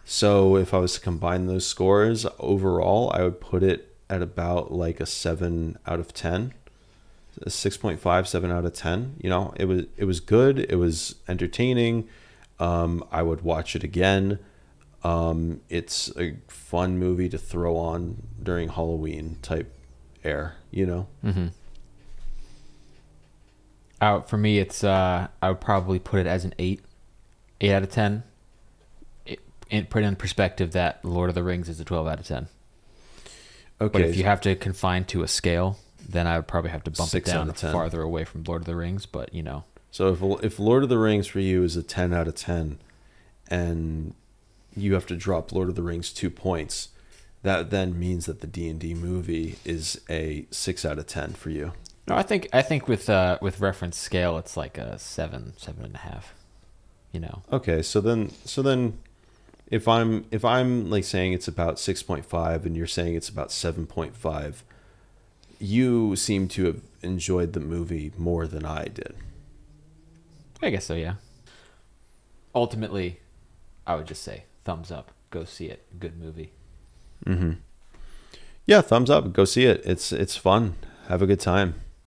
So if I was to combine those scores overall, I would put it at about like a 7 out of 10. A 6.5, 7 out of 10. You know, it was good. It was entertaining. I would watch it again. It's a fun movie to throw on during Halloween type air, you know? For me, it's I would probably put it as an 8 out of 10. And put in perspective that Lord of the Rings is a 12 out of 10. Okay. But if you have to confine to a scale, then I would probably have to bump it 6 out down of 10. farther away from Lord of the Rings. But, you know. So if Lord of the Rings for you is a 10 out of 10, and you have to drop Lord of the Rings 2 points, that then means that the D&D movie is a 6 out of 10 for you. No, I think with reference scale, it's like a 7.5. You know. Okay, so then if I'm like saying it's about 6.5 and you're saying it's about 7.5, you seem to have enjoyed the movie more than I did. I guess so, yeah. Ultimately, I would just say thumbs up. Go see it. Good movie. Yeah, thumbs up. Go see it. It's fun. Have a good time.